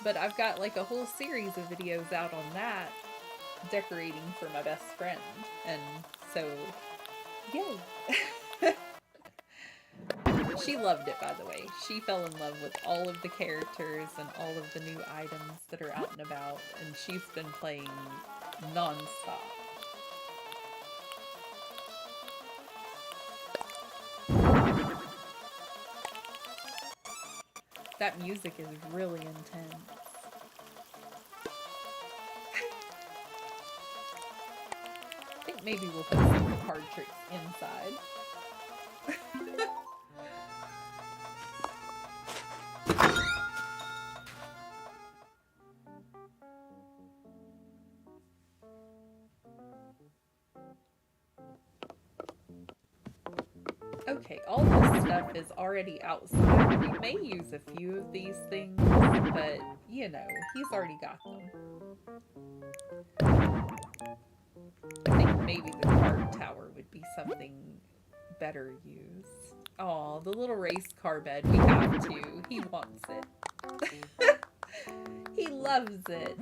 but I've got like a whole series of videos out on that, decorating for my best friend, and so, yay! She loved it, by the way. She fell in love with all of the characters and all of the new items that are out and about, and she's been playing non-stop. That music is really intense. I think maybe we'll put some of the card tricks inside. Okay, all this stuff is already outside. We may use a few of these things, but you know, he's already got them. I think maybe the card tower would be something better used. Oh, the little race car bed. We have to. He wants it. He loves it.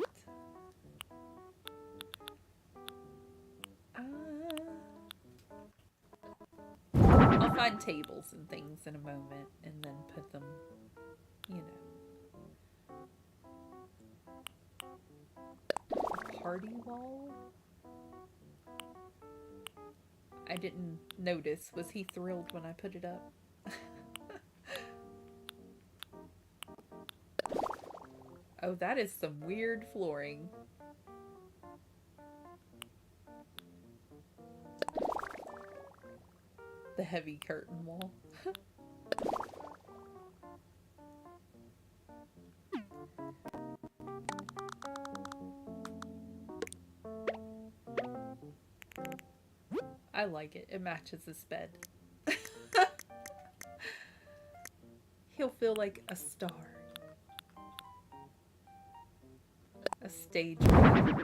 I'll find tables and things in a moment and then put them, you know. Party wall? I didn't notice. Was he thrilled when I put it up? Oh, that is some weird flooring. The heavy curtain wall. I like it. It matches his bed. He'll feel like a star. A stage bed.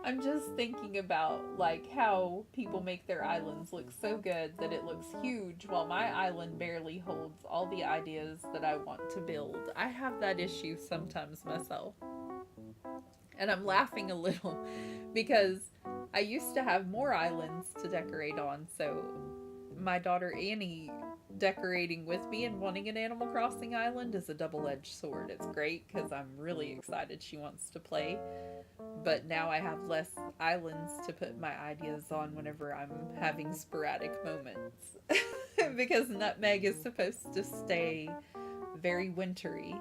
I'm just thinking about like how people make their islands look so good that it looks huge while my island barely holds all the ideas that I want to build. I have that issue sometimes myself. And I'm laughing a little because I used to have more islands to decorate on, so my daughter Annie decorating with me and wanting an Animal Crossing island is a double-edged sword. It's great because I'm really excited she wants to play, but now I have less islands to put my ideas on whenever I'm having sporadic moments. Because Nutmeg is supposed to stay very wintry,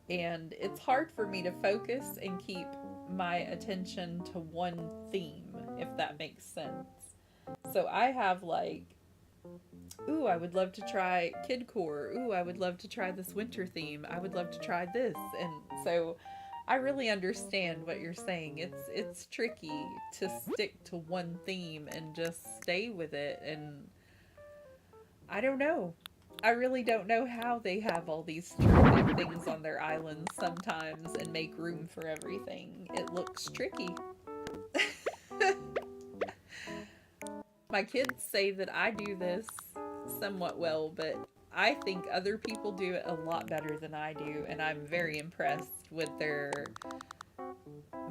and it's hard for me to focus and keep my attention to one theme, if that makes sense. So I have like, ooh, I would love to try Kidcore. Ooh, I would love to try this winter theme. I would love to try this. And so I really understand what you're saying. It's tricky to stick to one theme and just stay with it. And I don't know. I really don't know how they have all these terrific things on their islands sometimes and make room for everything. It looks tricky. My kids say that I do this somewhat well, but I think other people do it a lot better than I do, and I'm very impressed with their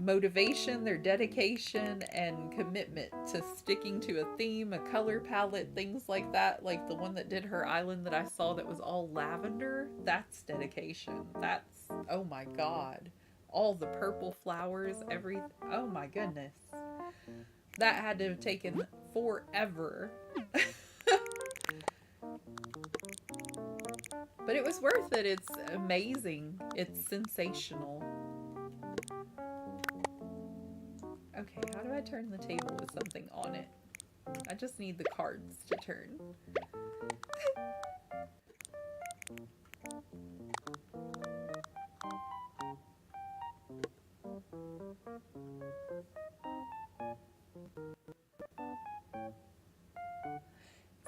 motivation, their dedication, and commitment to sticking to a theme, a color palette, things like that. Like the one that did her island that I saw that was all lavender. That's dedication. That's, oh my god. All the purple flowers, everything. Oh my goodness. That had to have taken forever. But it was worth it. It's amazing. It's sensational. Okay, how do I turn the table with something on it? I just need the cards to turn.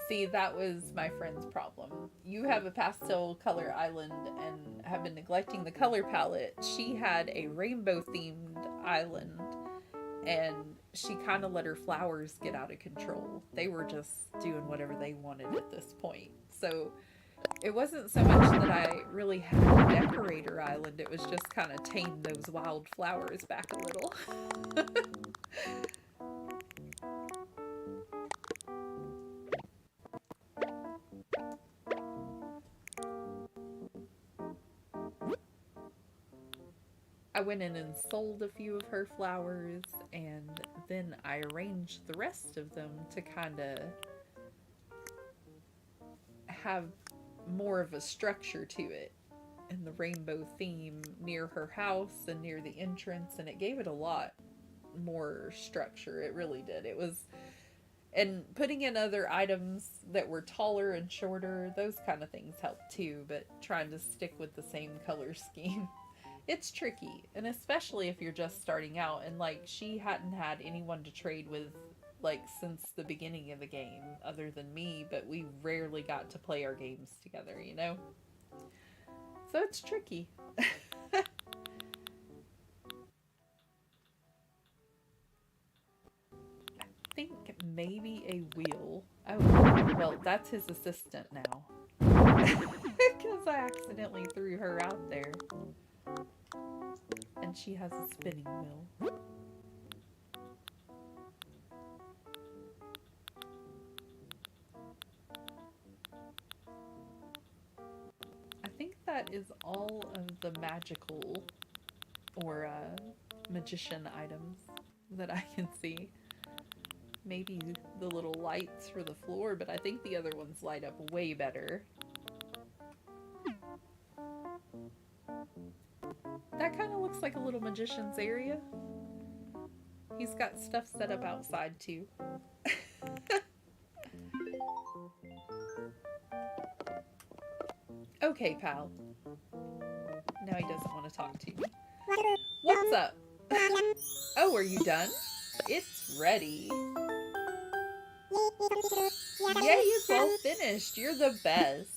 See, that was my friend's problem. You have a pastel color island and have been neglecting the color palette. She had a rainbow themed island and she kind of let her flowers get out of control. They were just doing whatever they wanted at this point. So it wasn't so much that I really had to decorate her island, it was just kind of tame those wild flowers back a little. I went in and sold a few of her flowers, and then I arranged the rest of them to kind of have more of a structure to it, and the rainbow theme near her house and near the entrance, and it gave it a lot more structure. It really did. And putting in other items that were taller and shorter, those kind of things help too, but trying to stick with the same color scheme. It's tricky, and especially if you're just starting out and like she hadn't had anyone to trade with like since the beginning of the game other than me, but we rarely got to play our games together, you know? So it's tricky. I think maybe a wheel. Oh, well, that's his assistant now. Because I accidentally threw her out there. And she has a spinning wheel. I think that is all of the magical or magician items that I can see. Maybe the little lights for the floor, but I think the other ones light up way better. That kind of looks like a little magician's area. He's got stuff set up outside too. Okay, pal. Now he doesn't want to talk to me. What's up? Oh, are you done? It's ready. Yay, it's all finished. You're the best.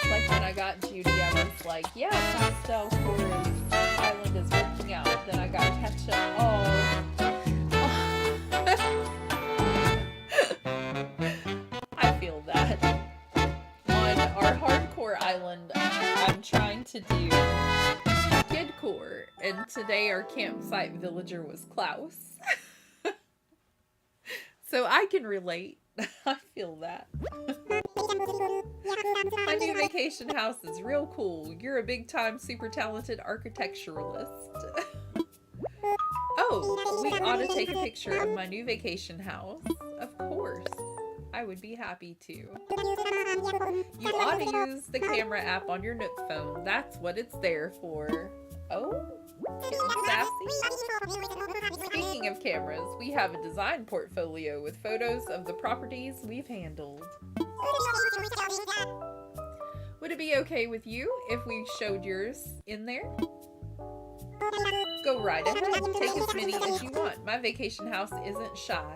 Like when I got Judy, I was like, yeah, pastel forest island is working out. Then I got ketchup. I feel that. On our hardcore island, I'm trying to do kidcore, and today our campsite villager was Klaus. So I can relate. I feel that. My new vacation house is real cool. You're a big time, super talented architecturalist. Oh, we ought to take a picture of my new vacation house. Of course. I would be happy to. You ought to use the camera app on your Nook phone. That's what it's there for. Oh, sassy. Speaking of cameras, we have a design portfolio with photos of the properties we've handled. Would it be okay with you if we showed yours in there? Go right ahead. Take as many as you want. My vacation house isn't shy.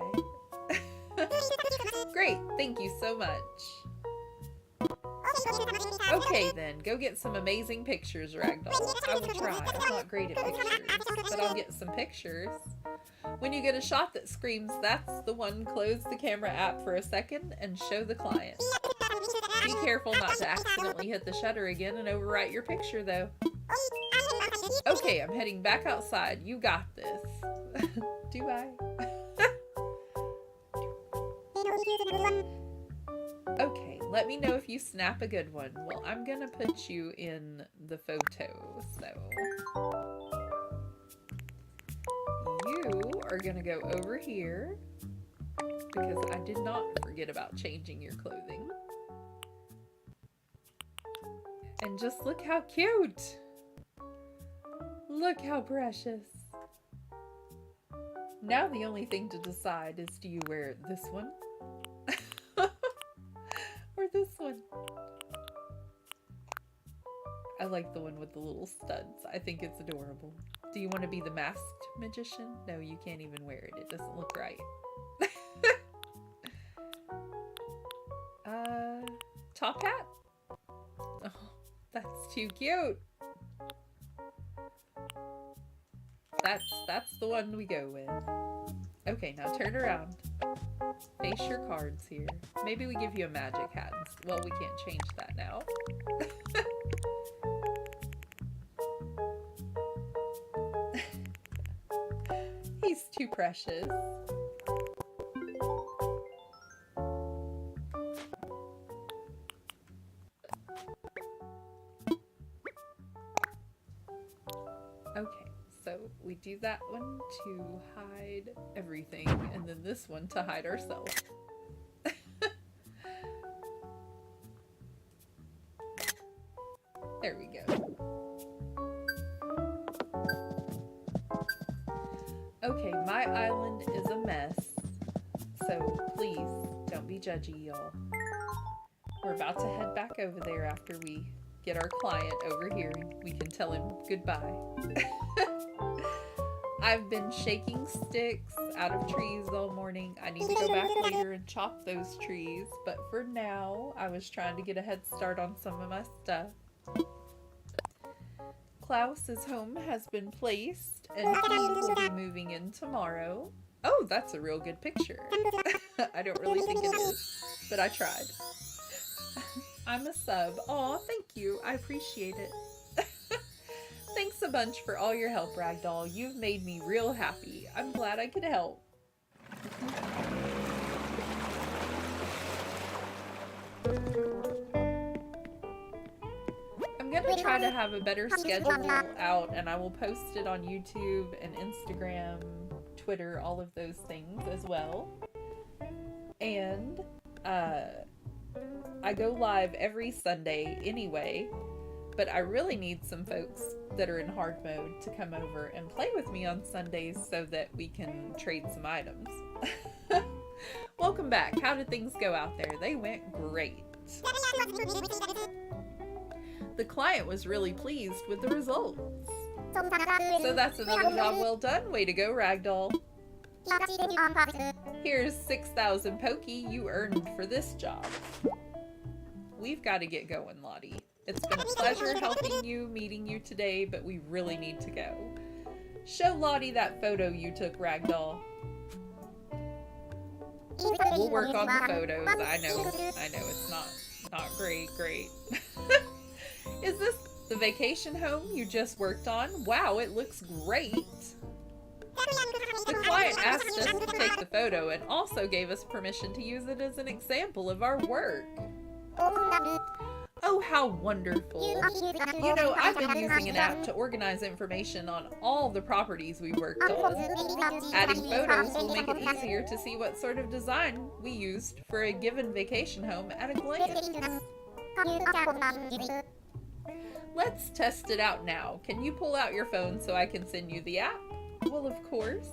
Great. Thank you so much. Okay then, go get some amazing pictures, Ragdoll. I will try. I'm not great at pictures, but I'll get some pictures. When you get a shot that screams, that's the one, close the camera app for a second and show the client. Be careful not to accidentally hit the shutter again and overwrite your picture, though. Okay, I'm heading back outside. You got this. Do I? Okay, let me know if you snap a good one. Well, I'm gonna put you in the photo, so you are gonna go over here because I did not forget about changing your clothing. And just look how cute! Look how precious. Now the only thing to decide is, do you wear this one? Or this one? I like the one with the little studs. I think it's adorable. Do you want to be the masked magician? No, you can't even wear it. It doesn't look right. Top hat? Oh, that's too cute. That's the one we go with. Okay, now turn around. Face your cards here. Maybe we give you a magic hat. Well, we can't change that now. He's too precious. Okay, so we do that one to hide everything, and then this one to hide ourselves. There we go. Okay, my island is a mess, so please don't be judgy, y'all. We're about to head back over there after we get our client over here and we can tell him goodbye. I've been shaking sticks out of trees all morning. I need to go back later and chop those trees, but for now, I was trying to get a head start on some of my stuff. Klaus's home has been placed, and he will be moving in tomorrow. Oh, that's a real good picture. I don't really think it is, but I tried. I'm a sub. Aw, thank you. I appreciate it. Thanks a bunch for all your help, Ragdoll. You've made me real happy. I'm glad I could help. I'm gonna try to have a better schedule out, and I will post it on YouTube and Instagram, Twitter, all of those things as well. And I go live every Sunday anyway, but I really need some folks that are in hard mode to come over and play with me on Sundays so that we can trade some items. Welcome back. How did things go out there? They went great. The client was really pleased with the results. So that's another job well done. Way to go, Ragdoll. Here's 6,000 Pokey you earned for this job. We've got to get going, Lottie. It's been a pleasure helping you, meeting you today, but we really need to go. Show Lottie that photo you took, Ragdoll. We'll work on the photos. I know it's not great. Is this the vacation home you just worked on? Wow, it looks great. The client asked us to take the photo and also gave us permission to use it as an example of our work. Oh, how wonderful. You know, I've been using an app to organize information on all the properties we worked on. Adding photos will make it easier to see what sort of design we used for a given vacation home at a glance. Let's test it out now. Can you pull out your phone so I can send you the app? Well, of course.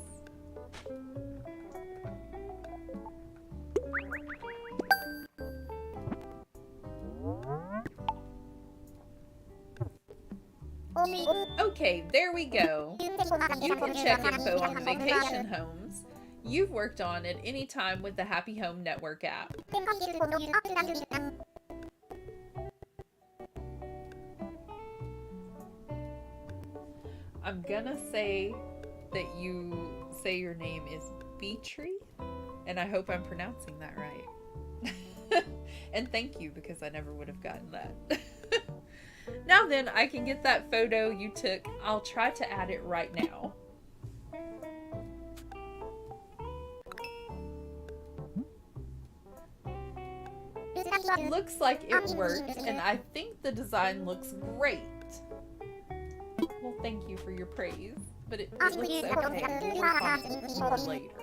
Okay, there we go. You can check info on the vacation homes you've worked on at any time with the Happy Home Network app. I'm gonna say that you say your name is Beatree, and I hope I'm pronouncing that right. And thank you, because I never would have gotten that. Now then, I can get that photo you took. I'll try to add it right now. Looks like it worked, and I think the design looks great. Well, thank you for your praise, but it looks okay. We'll work on it more later.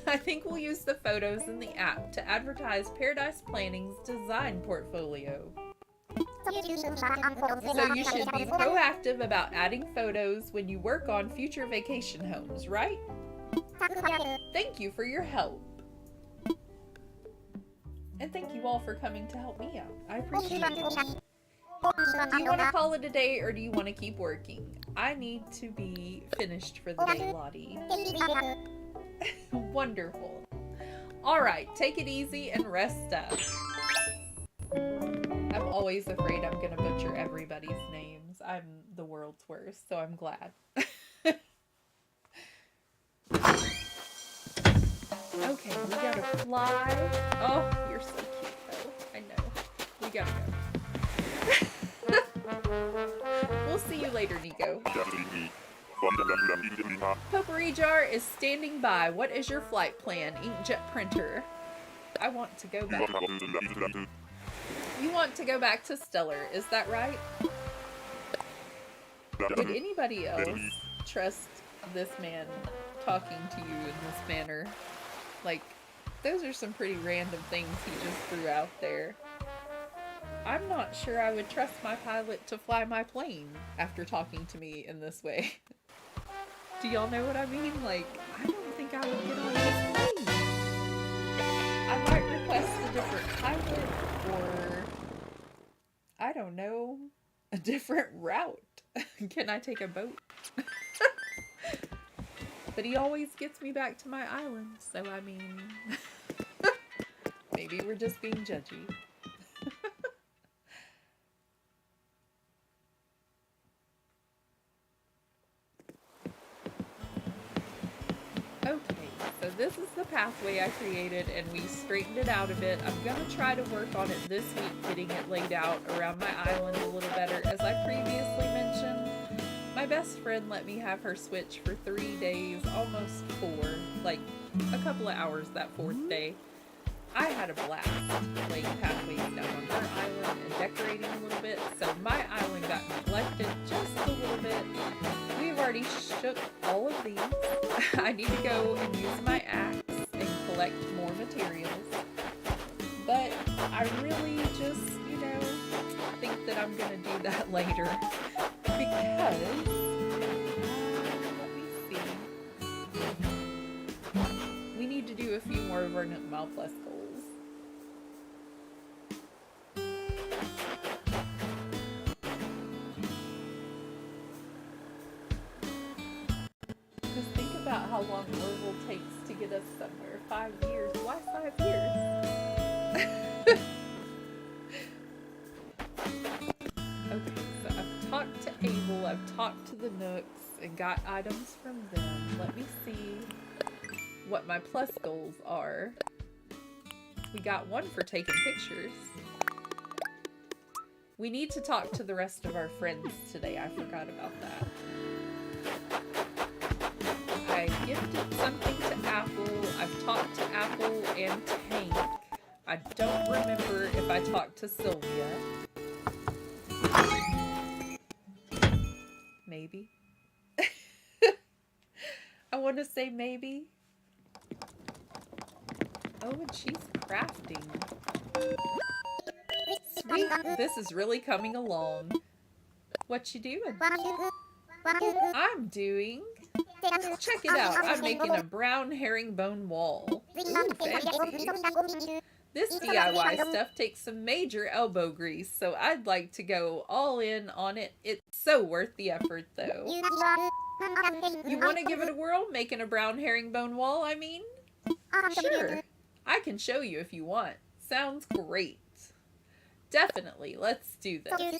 I think we'll use the photos in the app to advertise Paradise Planning's design portfolio. So you should be proactive about adding photos when you work on future vacation homes, right? Thank you for your help. And thank you all for coming to help me out. I appreciate it. Do you want to call it a day, or do you want to keep working? I need to be finished for the day, Lottie. Wonderful. Alright, take it easy and rest up. I'm always afraid I'm going to butcher everybody's names. I'm the world's worst, so I'm glad. Okay, we gotta fly. Oh, you're so cute, though. I know. We gotta go. We'll see you later, Nico. Potpourri Jar is standing by. What is your flight plan, Inkjet Printer? I want to go back. You want to go back to Stellar, is that right? Would anybody else trust this man talking to you in this manner? Like, those are some pretty random things he just threw out there. I'm not sure I would trust my pilot to fly my plane after talking to me in this way. Do y'all know what I mean? Like, I don't think I would get on this plane. I might request a different pilot or, I don't know, a different route. Can I take a boat? But he always gets me back to my island, so I mean, maybe we're just being judgy. Okay, so this is the pathway I created and we straightened it out a bit. I'm going to try to work on it this week, getting it laid out around my island a little better. As I previously mentioned, my best friend let me have her switch for 3 days, almost 4, like a couple of hours that 4th day. I had a blast laying pathways down on her island and decorating a little bit, so my island got neglected just a little bit. We've already shook all of these. I need to go and use my axe and collect more materials. But I really just, think that I'm going to do that later. Because, let me see. We need to do a few more of our Nook Mile Plus goals. Just think about how long Orville takes to get us somewhere. 5 years. Why 5 years? Okay, so I've talked to Abel, I've talked to the Nooks, and got items from them. Let me see what my plus goals are. We got one for taking pictures. We need to talk to the rest of our friends today. I forgot about that. I gifted something to Apple. I've talked to Apple and Tank. I don't remember if I talked to Sylvia. Maybe. I want to say maybe. Oh, and she's crafting. Sweet. This is really coming along. What you doing? I'm doing... Check it out. I'm making a brown herringbone wall. Ooh, fancy. This DIY stuff takes some major elbow grease, so I'd like to go all in on it. It's so worth the effort, though. You want to give it a whirl, making a brown herringbone wall, I mean? Sure. I can show you if you want. Sounds great. Definitely, let's do this.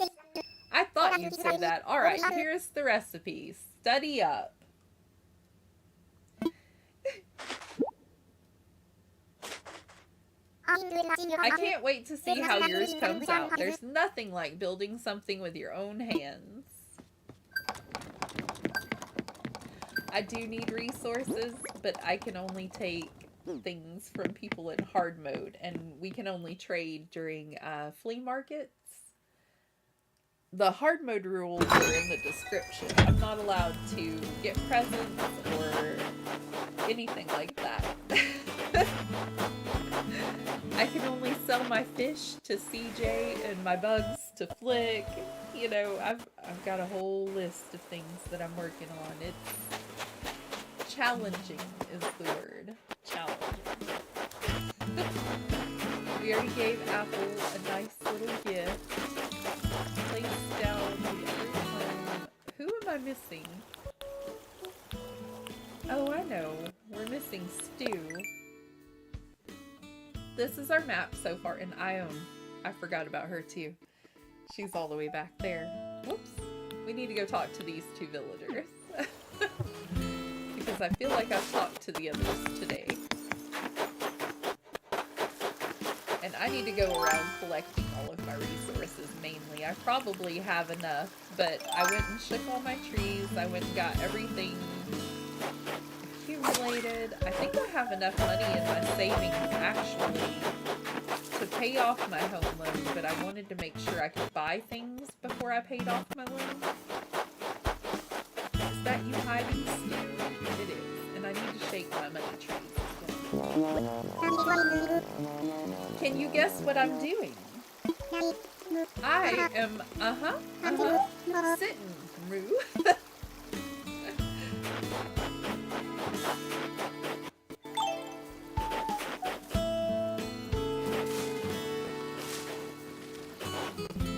I thought you'd say that. Alright, here's the recipe. Study up. I can't wait to see how yours comes out. There's nothing like building something with your own hands. I do need resources, but I can only take things from people in hard mode, and we can only trade during flea markets. The hard mode rules are in the description. I'm not allowed to get presents or anything like that. I can only sell my fish to CJ and my bugs to Flick. You know, I've got a whole list of things that I'm working on. It's challenging is the word. Challenging. We already gave Apple a nice little gift. Place down the other one. Who am I missing? Oh, I know. We're missing Stu. This is our map so far, and I forgot about her too. She's all the way back there. Whoops. We need to go talk to these 2 villagers. Because I feel like I've talked to the others today. And I need to go around collecting all of my resources mainly. I probably have enough, but I went and shook all my trees. I went and got everything accumulated. I think I have enough money in my savings actually to pay off my home loan, but I wanted to make sure I could buy things before I paid off my loan. that you hiding, Stu? It is. And I need to shake my money trees. Can you guess what I'm doing? I am, sitting, Roo.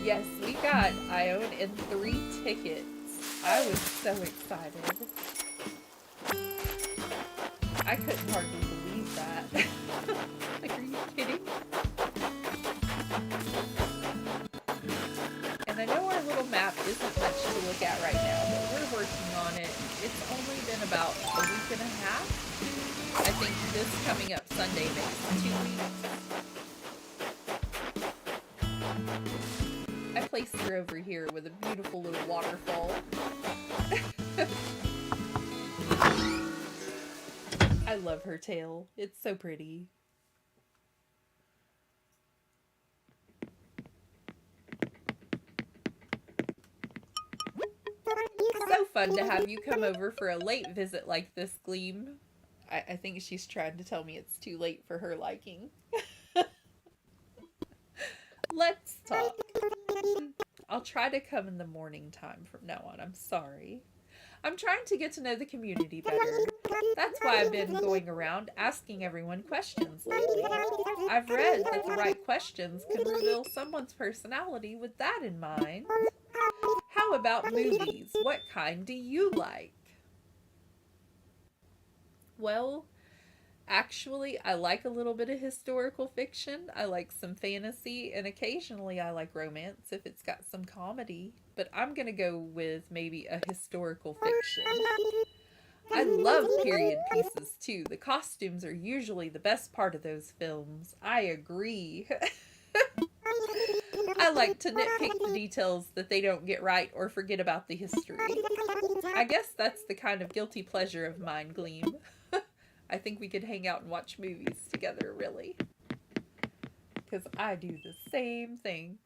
Yes, we got Ione and 3 tickets. I was so excited. I couldn't hardly believe that. Like, are you kidding? And I know our little map isn't much to look at right now, but we're working on it. It's only been about a week and a half. I think this coming up Sunday makes 2 weeks. I placed her over here with a beautiful little waterfall. I love her tail. It's so pretty. So fun to have you come over for a late visit like this, Gleam. I think she's trying to tell me it's too late for her liking. Let's talk. I'll try to come in the morning time from now on. I'm sorry. I'm trying to get to know the community better. That's why I've been going around asking everyone questions lately. I've read that the right questions can reveal someone's personality with that in mind. How about movies? What kind do you like? Well, actually, I like a little bit of historical fiction. I like some fantasy, and occasionally I like romance if it's got some comedy. But I'm going to go with maybe a historical fiction. I love period pieces too. The costumes are usually the best part of those films. I agree. I like to nitpick the details that they don't get right or forget about the history. I guess that's the kind of guilty pleasure of mine, Gleam. I think we could hang out and watch movies together, really. Because I do the same thing.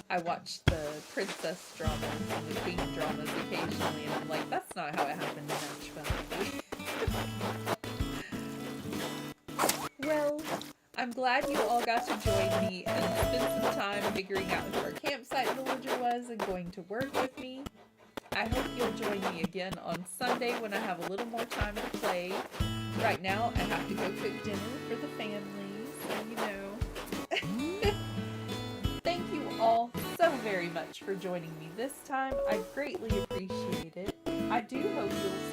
I watch the princess dramas and the queen dramas occasionally, and I'm like, that's not how it happened in Nashville. Well, I'm glad you all got to join me and spend some time figuring out who our campsite villager was and going to work with me. I hope you'll join me again on Sunday when I have a little more time to play. Right now, I have to go cook dinner for the family, so you know. Thank you all so very much for joining me this time. I greatly appreciate it. I do hope you'll